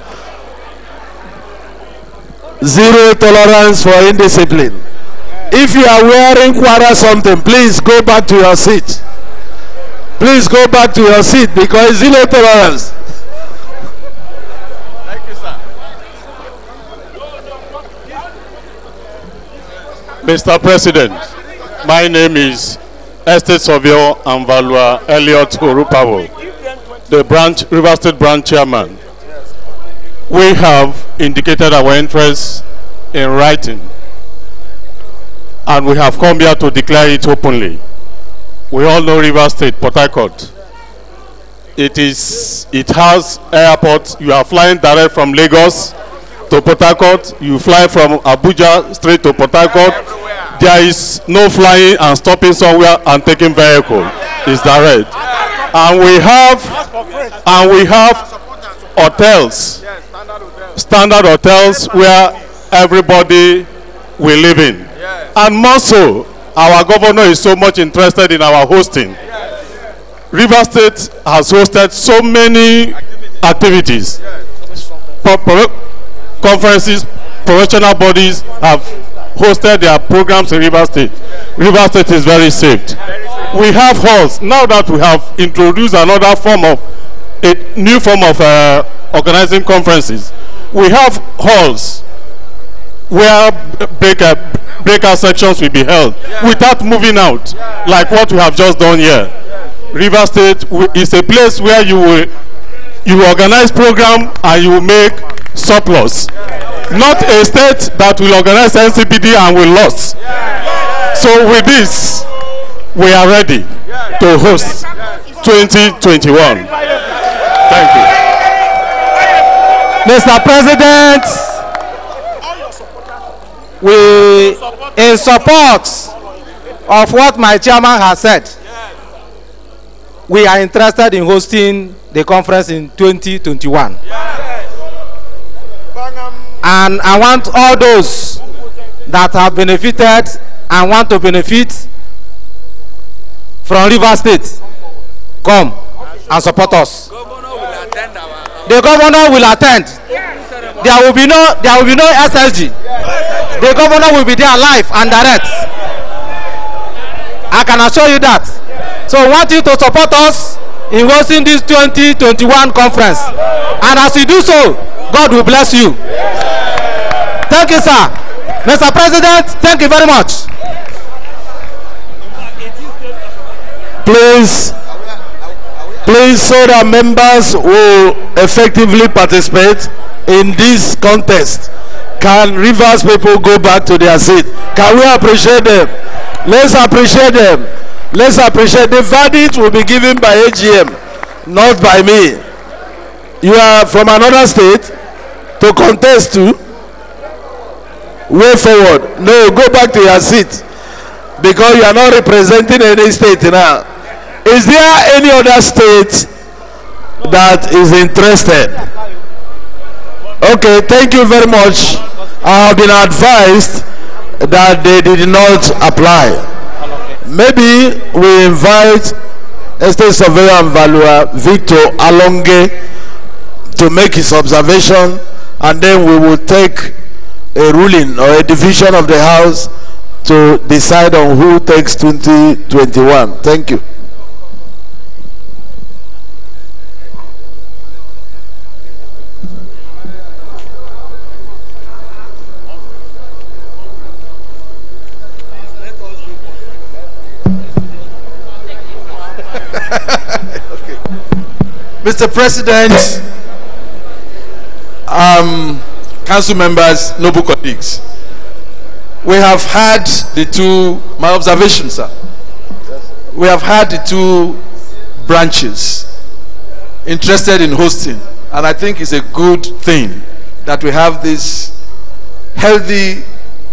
Zero tolerance for indiscipline. If you are wearing Kwara something, please go back to your seat. Please go back to your seat because zero tolerance. Thank you, sir. Mr. President, my name is Estate Surveyor and Valuer Elliot Orupawo, the River State branch chairman. We have indicated our interest in writing, and we have come here to declare it openly. We all know River State, Port Harcourt. It has airports. You are flying direct from Lagos to Port Harcourt. You fly from Abuja straight to Port Harcourt. There is no flying and stopping somewhere and taking vehicle. It's direct. And we have hotels, standard hotels where everybody will live in. And more so, our governor is so much interested in our hosting. River State has hosted so many activities. Conferences, professional bodies have hosted their programs in River State. River State is very safe. We have halls. Now that we have introduced another form of, a new form of organizing conferences, we have halls where breakout sections will be held without moving out, like what we have just done here. River State is a place where you will organize program and you will make surplus. Not a state that will organize NCPD and will lose. So with this, we are ready to host 2021. Thank you. Mr. President, we, in support of what my chairman has said, we are interested in hosting the conference in 2021. And I want all those that have benefited and want to benefit from River State, come and support us. The governor will attend. There will be no SSG. The governor will be there live and direct. I can assure you that. So I want you to support us in hosting this 2021 conference. And as you do so, God will bless you. Thank you, sir. Mr. President, thank you very much. Please, so that members will effectively participate in this contest. Can Rivers people go back to their seat? Can we appreciate them? Let's appreciate them. Let's appreciate. The verdict will be given by AGM, not by me. You are from another state to contest to? Way forward. No, go back to your seat because you are not representing any state now. Is there any other state that is interested? Okay, thank you very much. I have been advised that they did not apply. Maybe we invite Estate Surveyor and Valuer Victor Alonge to make his observation, and then we will take a ruling or a division of the House to decide on who takes 2021. Thank you. Okay. Mr. President, council members, noble colleagues, we have had the two, my observation, sir, we have had the two branches interested in hosting, and I think it's a good thing that we have this healthy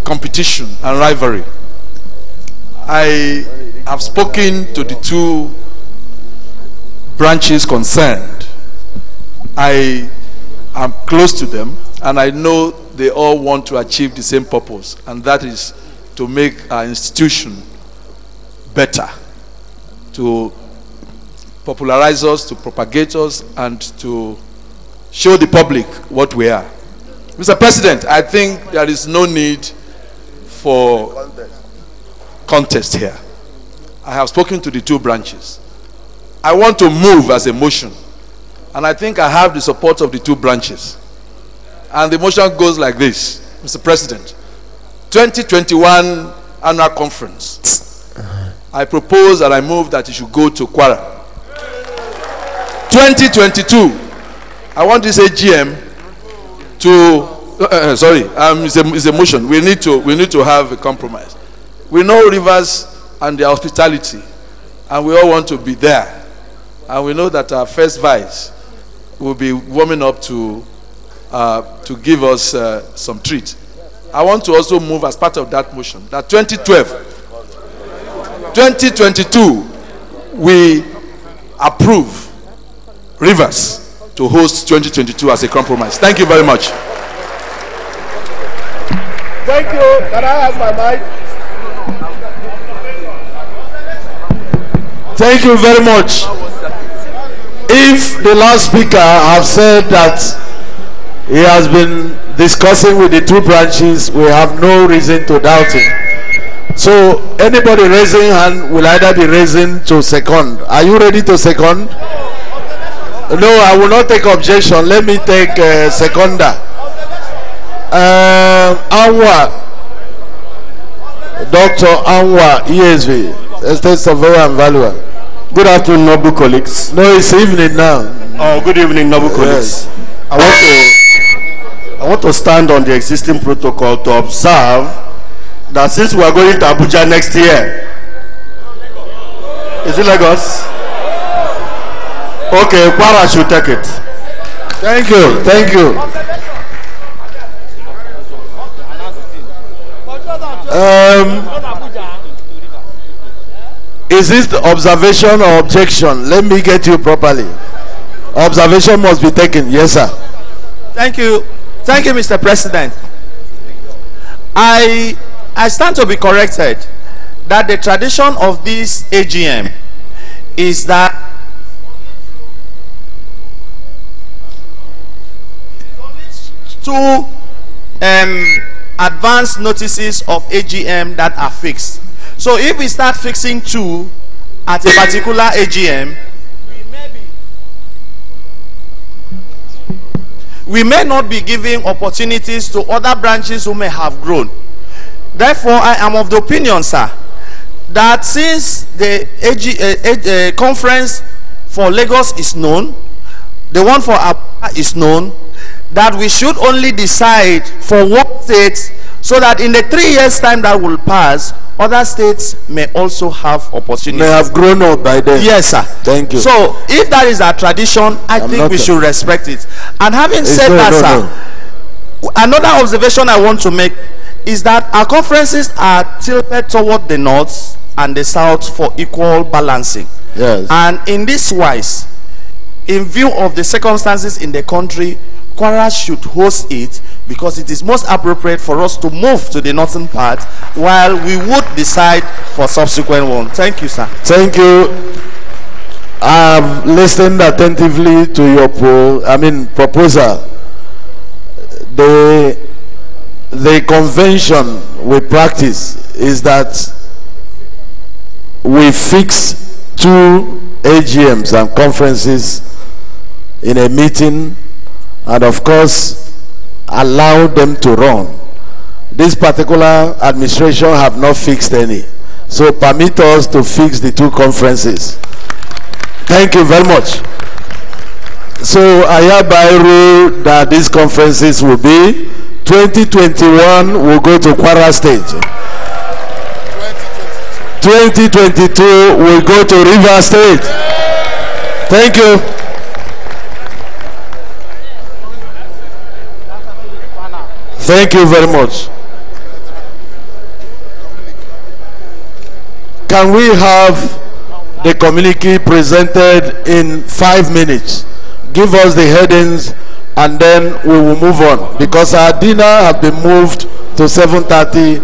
competition and rivalry. I have spoken to the two branches concerned. I am close to them, and I know they all want to achieve the same purpose, and that is to make our institution better, to popularize us, to propagate us, and to show the public what we are. Mr. President, I think there is no need for contest here. I have spoken to the two branches. I want to move as a motion, and I think I have the support of the two branches. And the motion goes like this, Mr. President. 2021 annual conference. I propose and I move that it should go to Kwara. 2022, I want this AGM to sorry, it's a motion. We need to have a compromise. We know Rivers and their hospitality, and we all want to be there. And we know that our first vice will be warming up to give us some treat. I want to also move as part of that motion that 2022 we approve Rivers to host 2022 as a compromise. Thank you very much. Thank you. Can I have my mic? Thank you very much. If the last speaker have said that he has been discussing with the two branches, we have no reason to doubt him. So anybody raising hand will either be raising to second. Are you ready to second? No, I will not take objection. Let me take seconder. Anwar, Dr. Anwar, ESV, Estate Surveyor and Valuer. Good afternoon, noble colleagues. No, it's evening now. Oh, good evening, noble colleagues. I want to stand on the existing protocol to observe that since we are going to Abuja next year, is it Lagos? Okay, Kwara should take it. Thank you, thank you. Is this the observation or objection? Let me get you properly. Observation must be taken. Yes, sir. Thank you. Thank you, Mr. President. I stand to be corrected that the tradition of this AGM is that two advance notices of AGM that are fixed. So if we start fixing two at a particular AGM, we may not be giving opportunities to other branches who may have grown. Therefore, I am of the opinion, sir, that since the conference for Lagos is known, the one for Abuja is known, that we should only decide for one state, so that in the 3 years time that will pass, other states may also have opportunities. May have grown up by then. Yes, sir. Thank you. So if that is our tradition, I think we should respect it. And having said that, sir, another observation I want to make is that our conferences are tilted toward the north and the south for equal balancing. Yes. And in this wise, in view of the circumstances in the country, Kwara should host it because it is most appropriate for us to move to the northern part while we would decide for subsequent one. Thank you, sir. Thank you. I've listened attentively to your proposal. The convention we practice is that we fix two AGMs and conferences in a meeting, and of course allow them to run. This particular administration have not fixed any, so permit us to fix the two conferences. Thank you very much. So I hereby rule that these conferences will be 2021 will go to Kwara State, 2022 will go to River State. Thank you. Thank you very much. Can we have the communique presented in 5 minutes? Give us the headings and then we will move on, because our dinner has been moved to 7:30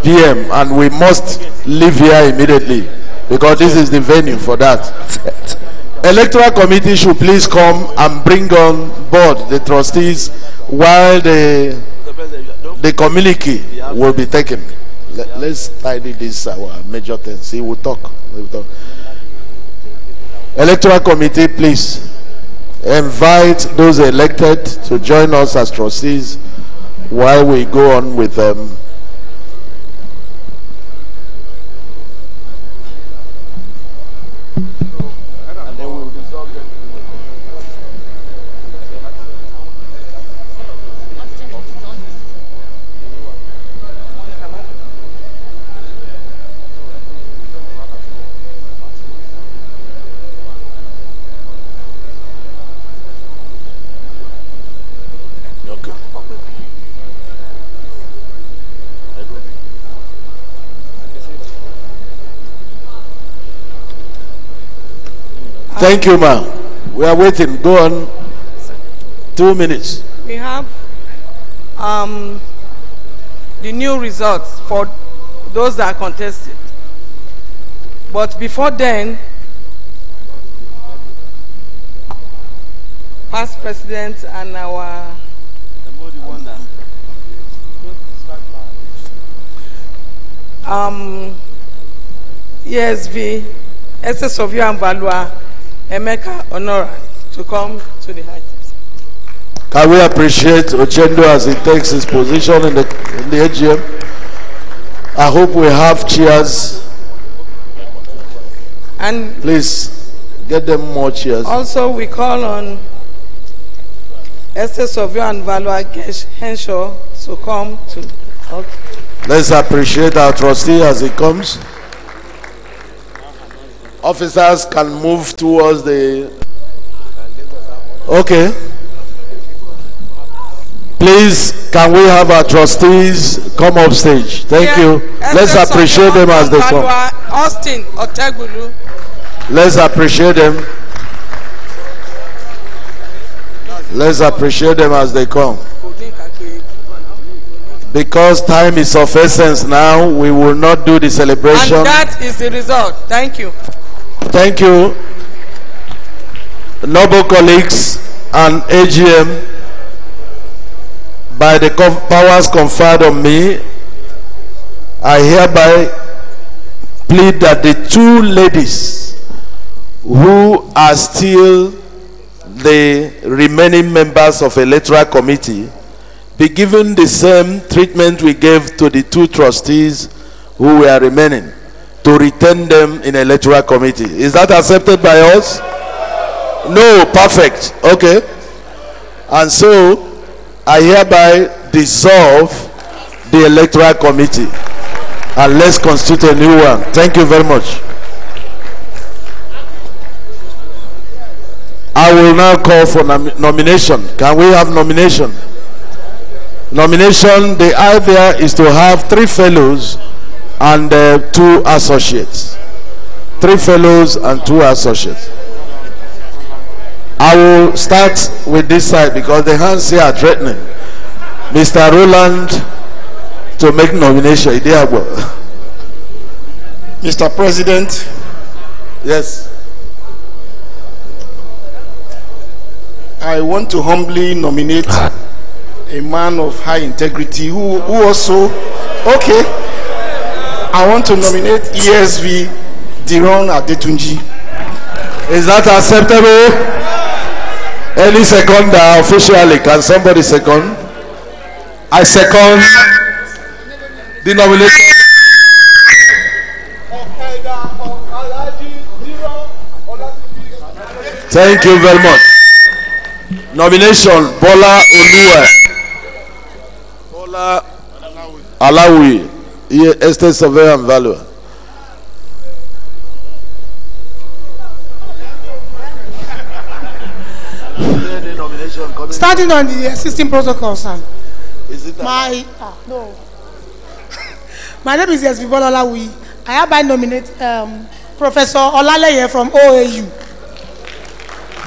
p.m. and we must leave here immediately, because this is the venue for that. Electoral committee should please come and bring on board the trustees while the communique will be taken. Let's tidy this, our major things. He will talk. Electoral committee, please invite those elected to join us as trustees while we go on with them. Thank you, ma'am. We are waiting. Go on. 2 minutes. We have the new results for those that are contested. But before then, past president and our ESV, SS of you and Valua, Emeka Honora, to come to the height. Can we appreciate Ochendo as he takes his position in the AGM? I hope we have chairs. And please get them more chairs. Also, we call on Estes of you and Valua Henshaw to come to. Okay. Let's appreciate our trustee as he comes. Officers can move towards the... Okay. Please, can we have our trustees come up stage? Thank you. Let's appreciate them as they come. Austin Otegbulu. Let's appreciate them. Let's appreciate them as they come. Because time is of essence now, we will not do the celebration. And that is the result. Thank you. Thank you, noble colleagues and AGM. By the powers conferred on me, I hereby plead that the two ladies who are still the remaining members of electoral committee be given the same treatment we gave to the two trustees who were remaining, to retain them in electoral committee. Is that accepted by us? No, perfect. Okay. And so I hereby dissolve the electoral committee and let's constitute a new one. Thank you very much. I will now call for nomination. Can we have nomination? Nomination, the idea is to have 3 fellows and 2 associates. 3 fellows and 2 associates. I will start with this side because the hands here are threatening. Mr. Roland to make nomination. Mr. President. Yes. I want to humbly nominate a man of high integrity who also, okay, I want to nominate ESV Diron Adetunji. Is that acceptable? Any seconder officially? Can somebody second? I second the nomination. Thank you very much. Nomination Bola Oluwa. Bola Alawi. Estate Surveyor and Valuer. Starting on the existing protocol, sir. Is it my no? My name is Niesv Olawi. I hereby nominate Professor Olaleye from OAU.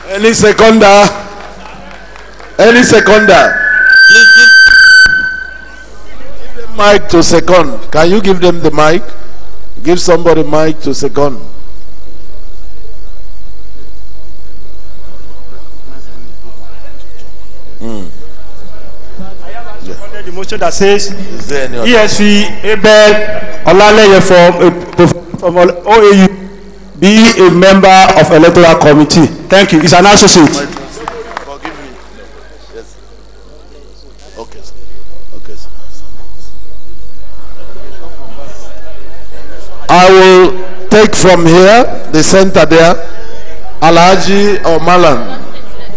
Any seconder? Any seconder? Please give them mic to second. Can you give them the mic? Give somebody mic to second. The motion that says ESV Abel Olaleye from OAU be a member of electoral committee. Thank you. It's an associate. Forgive me. Yes. Okay. Okay. I will take from here, the center there, Alhaji or Malam,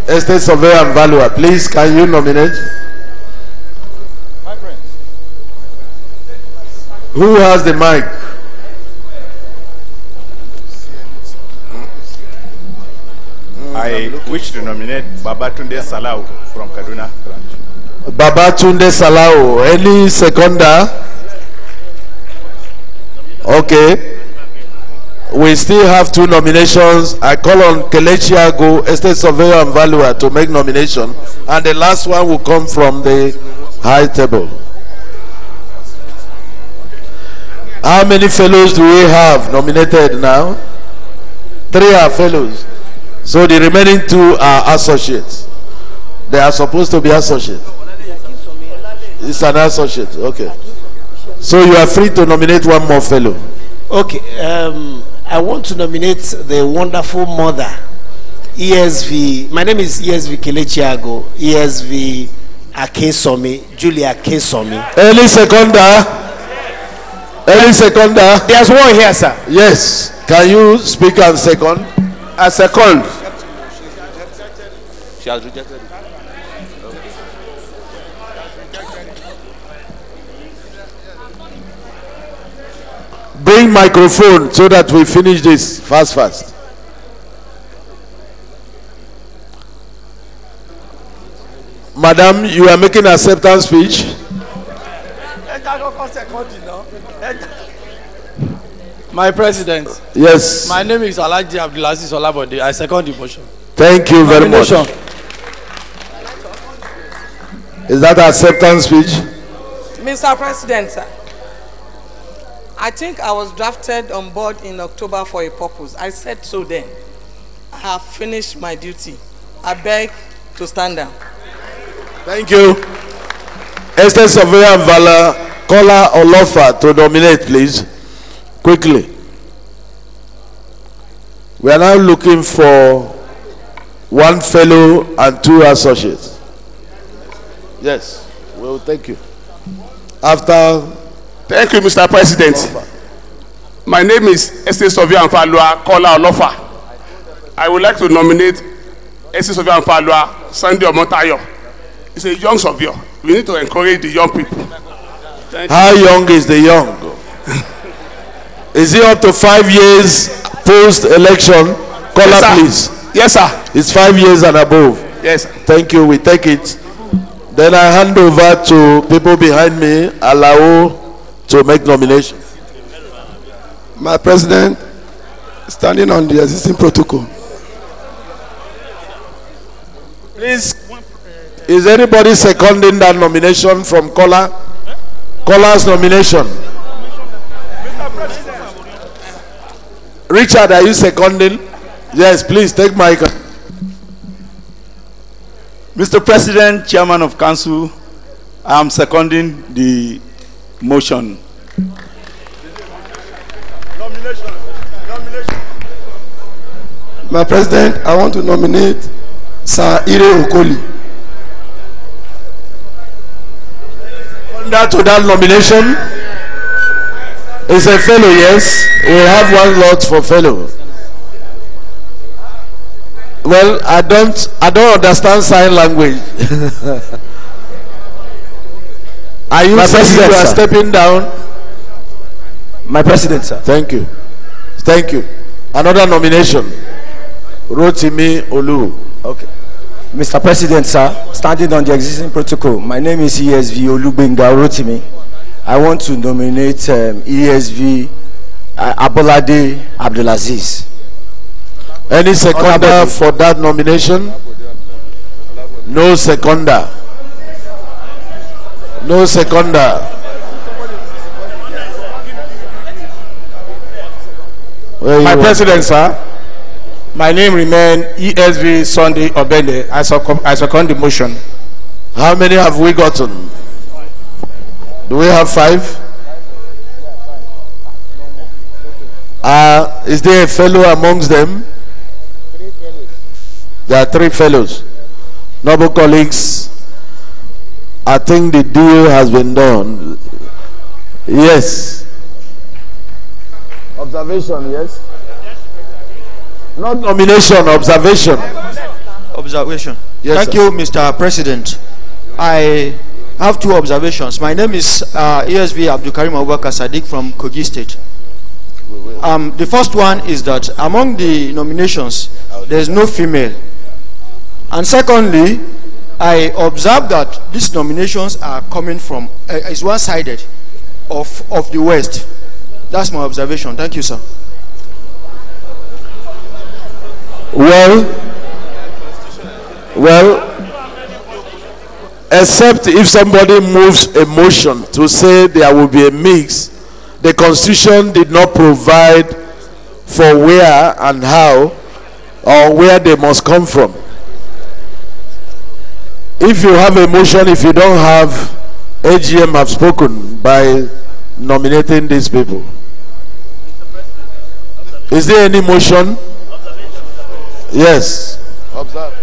Estate Surveyor and Valuer. Please, can you nominate? Who has the mic? I wish to nominate Babatunde Salau from Kaduna branch. Babatunde Salau. Any seconder? Okay. We still have 2 nominations. I call on Kelechi Ago, Estate Surveyor and Valuer, to make nomination. And the last one will come from the high table. How many fellows do we have nominated now? 3 are fellows. So the remaining 2 are associates. They are supposed to be associates. It's an associate. Okay. So you are free to nominate 1 more fellow. Okay. I want to nominate the wonderful mother, ESV. My name is ESV Kelechiago, ESV Akesomi, Julia Akesomi. Any seconder? Any seconder? There's one here, sir. Yes. Can you speak and second? A second. She has rejected it. Bring microphone so that we finish this fast. Madam, you are making acceptance speech. My president. Yes. My name is Alhaji Abdulaziz Olabode. I second the motion. Thank you very much. Is that acceptance speech? Mr. President, sir, I think I was drafted on board in October for a purpose. I said so then. I have finished my duty. I beg to stand down. Thank you. Estate Surveyor and Valuer, Kola Olofa to nominate, please. Quickly. We are now looking for 1 fellow and 2 associates. Yes, well, thank you. After. Thank you, Mr. President. My name is Estate Surveyor and Valuer, Kola Olofa. I would like to nominate Estate Surveyor and Valuer, Sunday Omotayo. He's a young surveyor. We need to encourage the young people. How young is the young? Is he up to 5 years post-election? Kola, yes, please. Yes, sir. It's 5 years and above. Yes, sir. Thank you. We take it. Then I hand over to people behind me, allow to make nomination. My president, standing on the existing protocol. Please, is anybody seconding that nomination from Kola? Kola's nomination. Richard, are you seconding? Yes, please take my. Mr. President, Chairman of Council, I am seconding the motion. My president, I want to nominate Sir Ire Okoli. Under to that nomination is a fellow, yes. We have 1 lot for fellow. Well, I don't understand sign language. Are you saying you are stepping down? My president, sir. Thank you. Thank you. Another nomination. Rotimi Olu. Okay. Mr. President, sir, standing on the existing protocol, my name is ESV Olubenga Rotimi. I want to nominate ESV Abolade Abdulaziz. Any seconder for that nomination? No seconder. No seconder. My President, sir, my name remains ESV Sunday Obende. I second the motion. How many have we gotten? Do we have 5? Is there a fellow amongst them? There are 3 fellows. Noble colleagues, I think the deal has been done. Yes. Observation, yes? Not nomination, observation. Observation. Yes, Thank you, Mr. President. I have 2 observations. My name is ESV Abdulkarim Abubakar Sadiq from Kogi State. The first one is that among the nominations, there is no female. And secondly, I observe that these nominations are coming from, is one-sided of the West. That's my observation. Thank you, sir. Well, except if somebody moves a motion to say there will be a mix, the Constitution did not provide for where and how or where they must come from. If you have a motion, if you don't have, AGM have spoken by nominating these people. Is there any motion? Yes. Observe.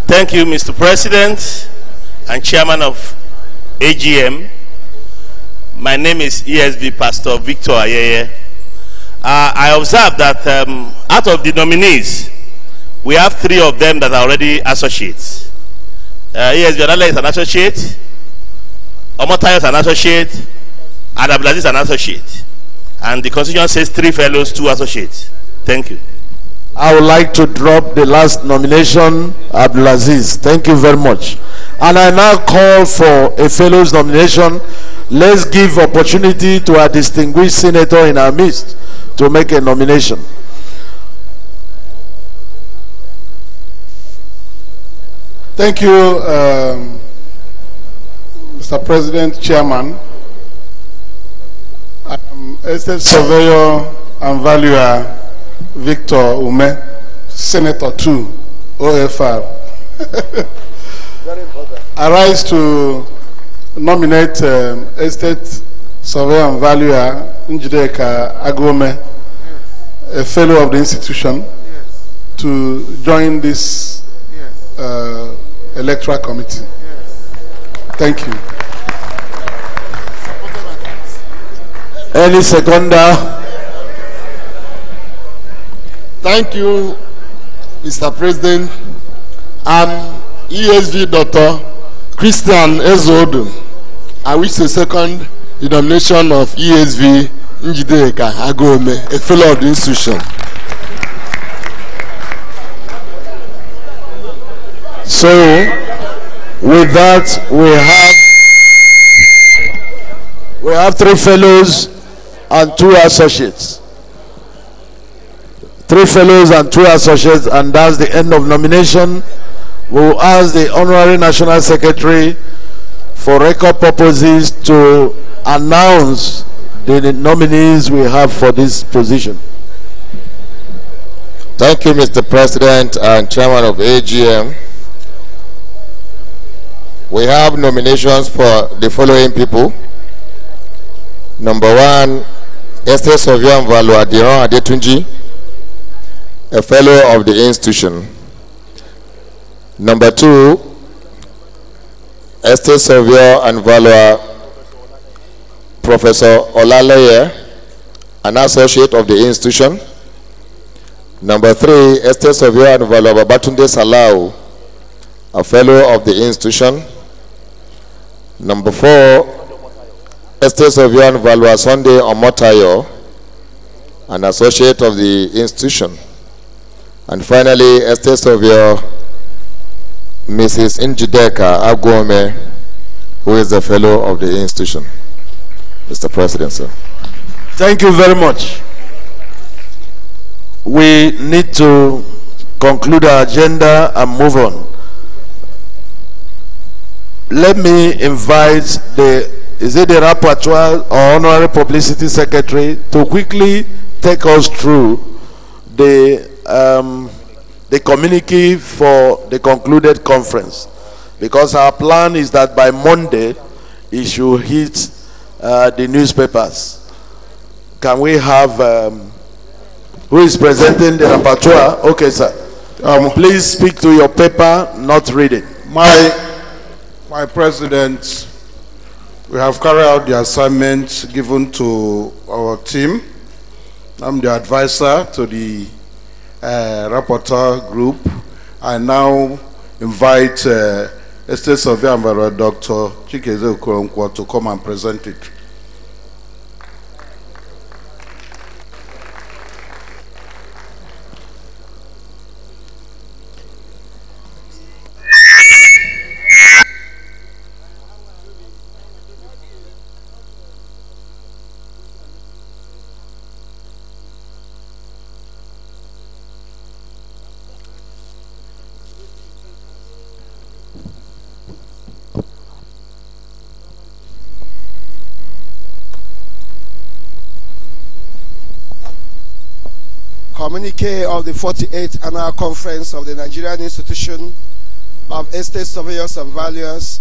Thank you, Mr. President and Chairman of AGM. My name is ESV Pastor Victor Ayeye. I observe that out of the nominees, we have 3 of them that are already associates. ESV Adala is an associate, Omotayo is an associate, and Abdulaziz is an associate. And the Constitution says 3 fellows, 2 associates. Thank you. I would like to drop the last nomination, Abdulaziz. Thank you very much. And I now call for a fellow's nomination. Let's give opportunity to a distinguished senator in our midst to make a nomination. Thank you, Mr. President, Chairman. I am Estate Surveyor and Valuer Victor Ume, Senator 2, OFR. I rise to nominate Estate Surveyor and Valuer Njideka Agome, a fellow of the institution, to join this electoral committee. Thank you. Any seconder? Thank you, Mr. President. I'm ESV Dr. Christian Ezodo. I wish to second the nomination of ESV Njideka Agome, a fellow of the institution. So, with that, we have 3 fellows and 2 associates. 3 fellows and 2 associates, and that's the end of nomination. We will ask the Honorary National Secretary for record purposes to announce the nominees we have for this position. Thank you, Mr. President and Chairman of AGM. We have nominations for the following people. Number 1, Estate Surveyor and Valuer Diron Adetunji, a fellow of the institution. Number 2, Estate Surveyor and Valuer Professor Olaleye, an associate of the institution. Number 3, Estate Surveyor and Valuer Babatunde Salau, a fellow of the institution. Number 4, Estate Surveyor and Valuer Sunday Omotayo, an associate of the institution. And finally, Estate Surveyor Mrs. Njideka Agome, who is a fellow of the institution. Mr. President, sir. Thank you very much. We need to conclude our agenda and move on. let me invite the rapporteur or honorary publicity secretary to quickly take us through the communique for the concluded conference, because our plan is that by Monday it should hit the newspapers. Can we have who is presenting the rapporteur? Okay, sir. Please speak to your paper, not read it. My president, we have carried out the assignment given to our team. I'm the advisor to the rapporteur group. I now invite Estate Surveyor and Dr. Chikeze Okoronkwo to come and present it. Communique of the 48th Annual Conference of the Nigerian Institution of Estate Surveyors and Valuers,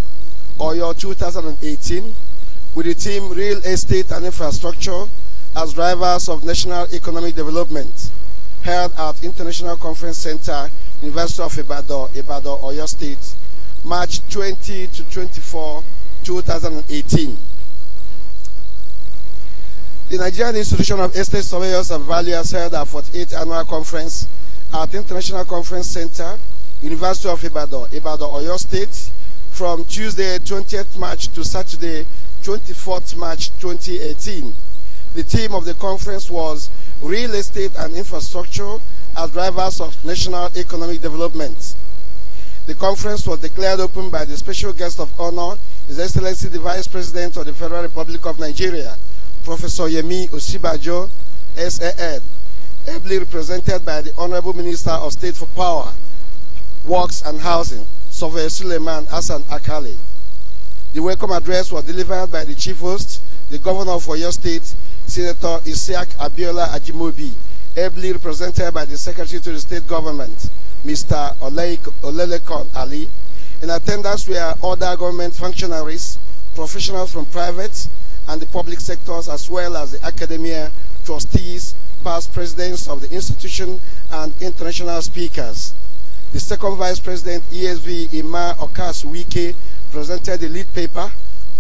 Oyo 2018, with the theme Real Estate and Infrastructure as Drivers of National Economic Development, held at International Conference Center, University of Ibadan, Oyo State, March 20 to 24, 2018. The Nigerian Institution of Estate Surveyors and Valuers held our 48th Annual Conference at International Conference Center, University of Ibadan, Oyo State, from Tuesday 20th March to Saturday 24th March 2018. The theme of the conference was Real Estate and Infrastructure as Drivers of National Economic Development. The conference was declared open by the special guest of honor, His Excellency the Vice President of the Federal Republic of Nigeria, Professor Yemi Osibajo, SAN, ably represented by the Honorable Minister of State for Power, Works and Housing, Surveyor Suleiman Hassan Akali. The welcome address was delivered by the Chief Host, the Governor of Oyo State, Senator Isiaq Abiola Ajimobi, ably represented by the Secretary to the State Government, Mr. Olelekon Ali. In attendance were other government functionaries, professionals from private and the public sectors, as well as the academia, trustees, past presidents of the institution, and international speakers. The second Vice President, ESV Ima Okas Wike, presented the lead paper,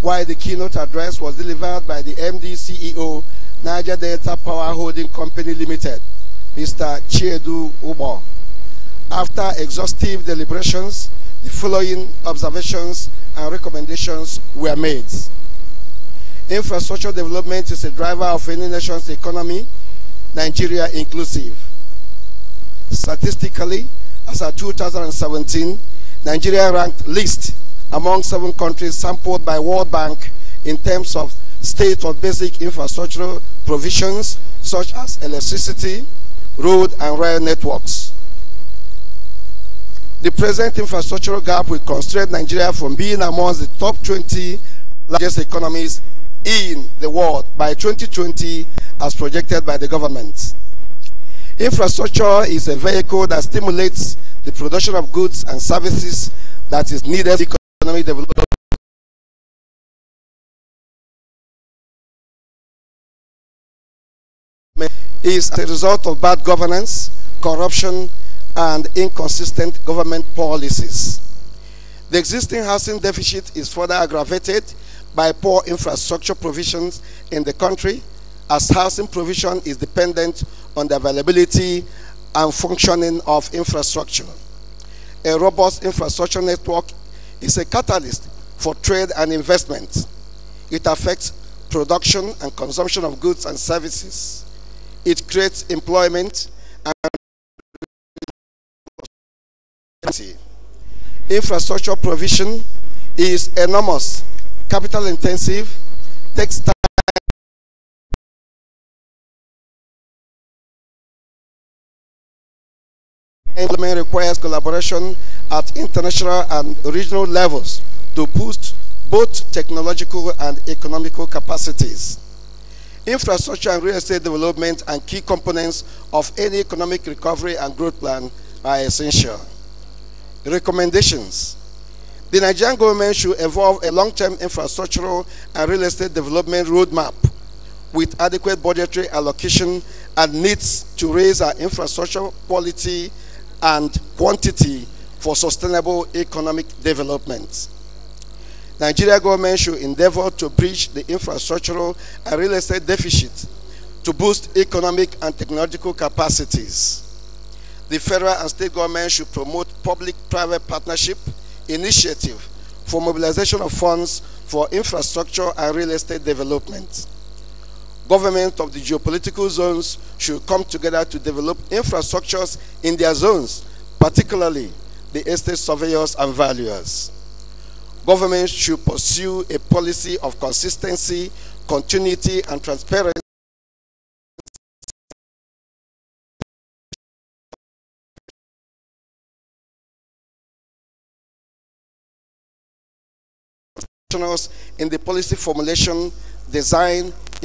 while the keynote address was delivered by the MD CEO, Niger Delta Power Holding Company Limited, Mr. Chiedu Ubo. After exhaustive deliberations, the following observations and recommendations were made. Infrastructure development is a driver of any nation's economy, Nigeria inclusive. Statistically, as of 2017, Nigeria ranked least among 7 countries sampled by World Bank in terms of state of basic infrastructure provisions such as electricity, road and rail networks. The present infrastructural gap will constrain Nigeria from being amongst the top 20 largest economies in the world by 2020 as projected by the government. Infrastructure is a vehicle that stimulates the production of goods and services that is needed for economic development. Is a result of bad governance, corruption, and inconsistent government policies. The existing housing deficit is further aggravated by poor infrastructure provisions in the country, as housing provision is dependent on the availability and functioning of infrastructure. A robust infrastructure network is a catalyst for trade and investment. It affects production and consumption of goods and services. It creates employment and infrastructure provision is enormous, capital intensive, takes time, implement requires collaboration at international and regional levels to boost both technological and economical capacities. Infrastructure and real estate development and key components of any economic recovery and growth plan are essential. Recommendations. The Nigerian government should evolve a long-term infrastructural and real estate development roadmap with adequate budgetary allocation and needs to raise our infrastructure quality and quantity for sustainable economic development. Nigeria government should endeavor to bridge the infrastructural and real estate deficit to boost economic and technological capacities. The federal and state government should promote public-private partnership initiative for mobilization of funds for infrastructure and real estate development. Government of the geopolitical zones should come together to develop infrastructures in their zones, particularly the estate surveyors and valuers. Government should pursue a policy of consistency, continuity, and transparency in the policy formulation, design,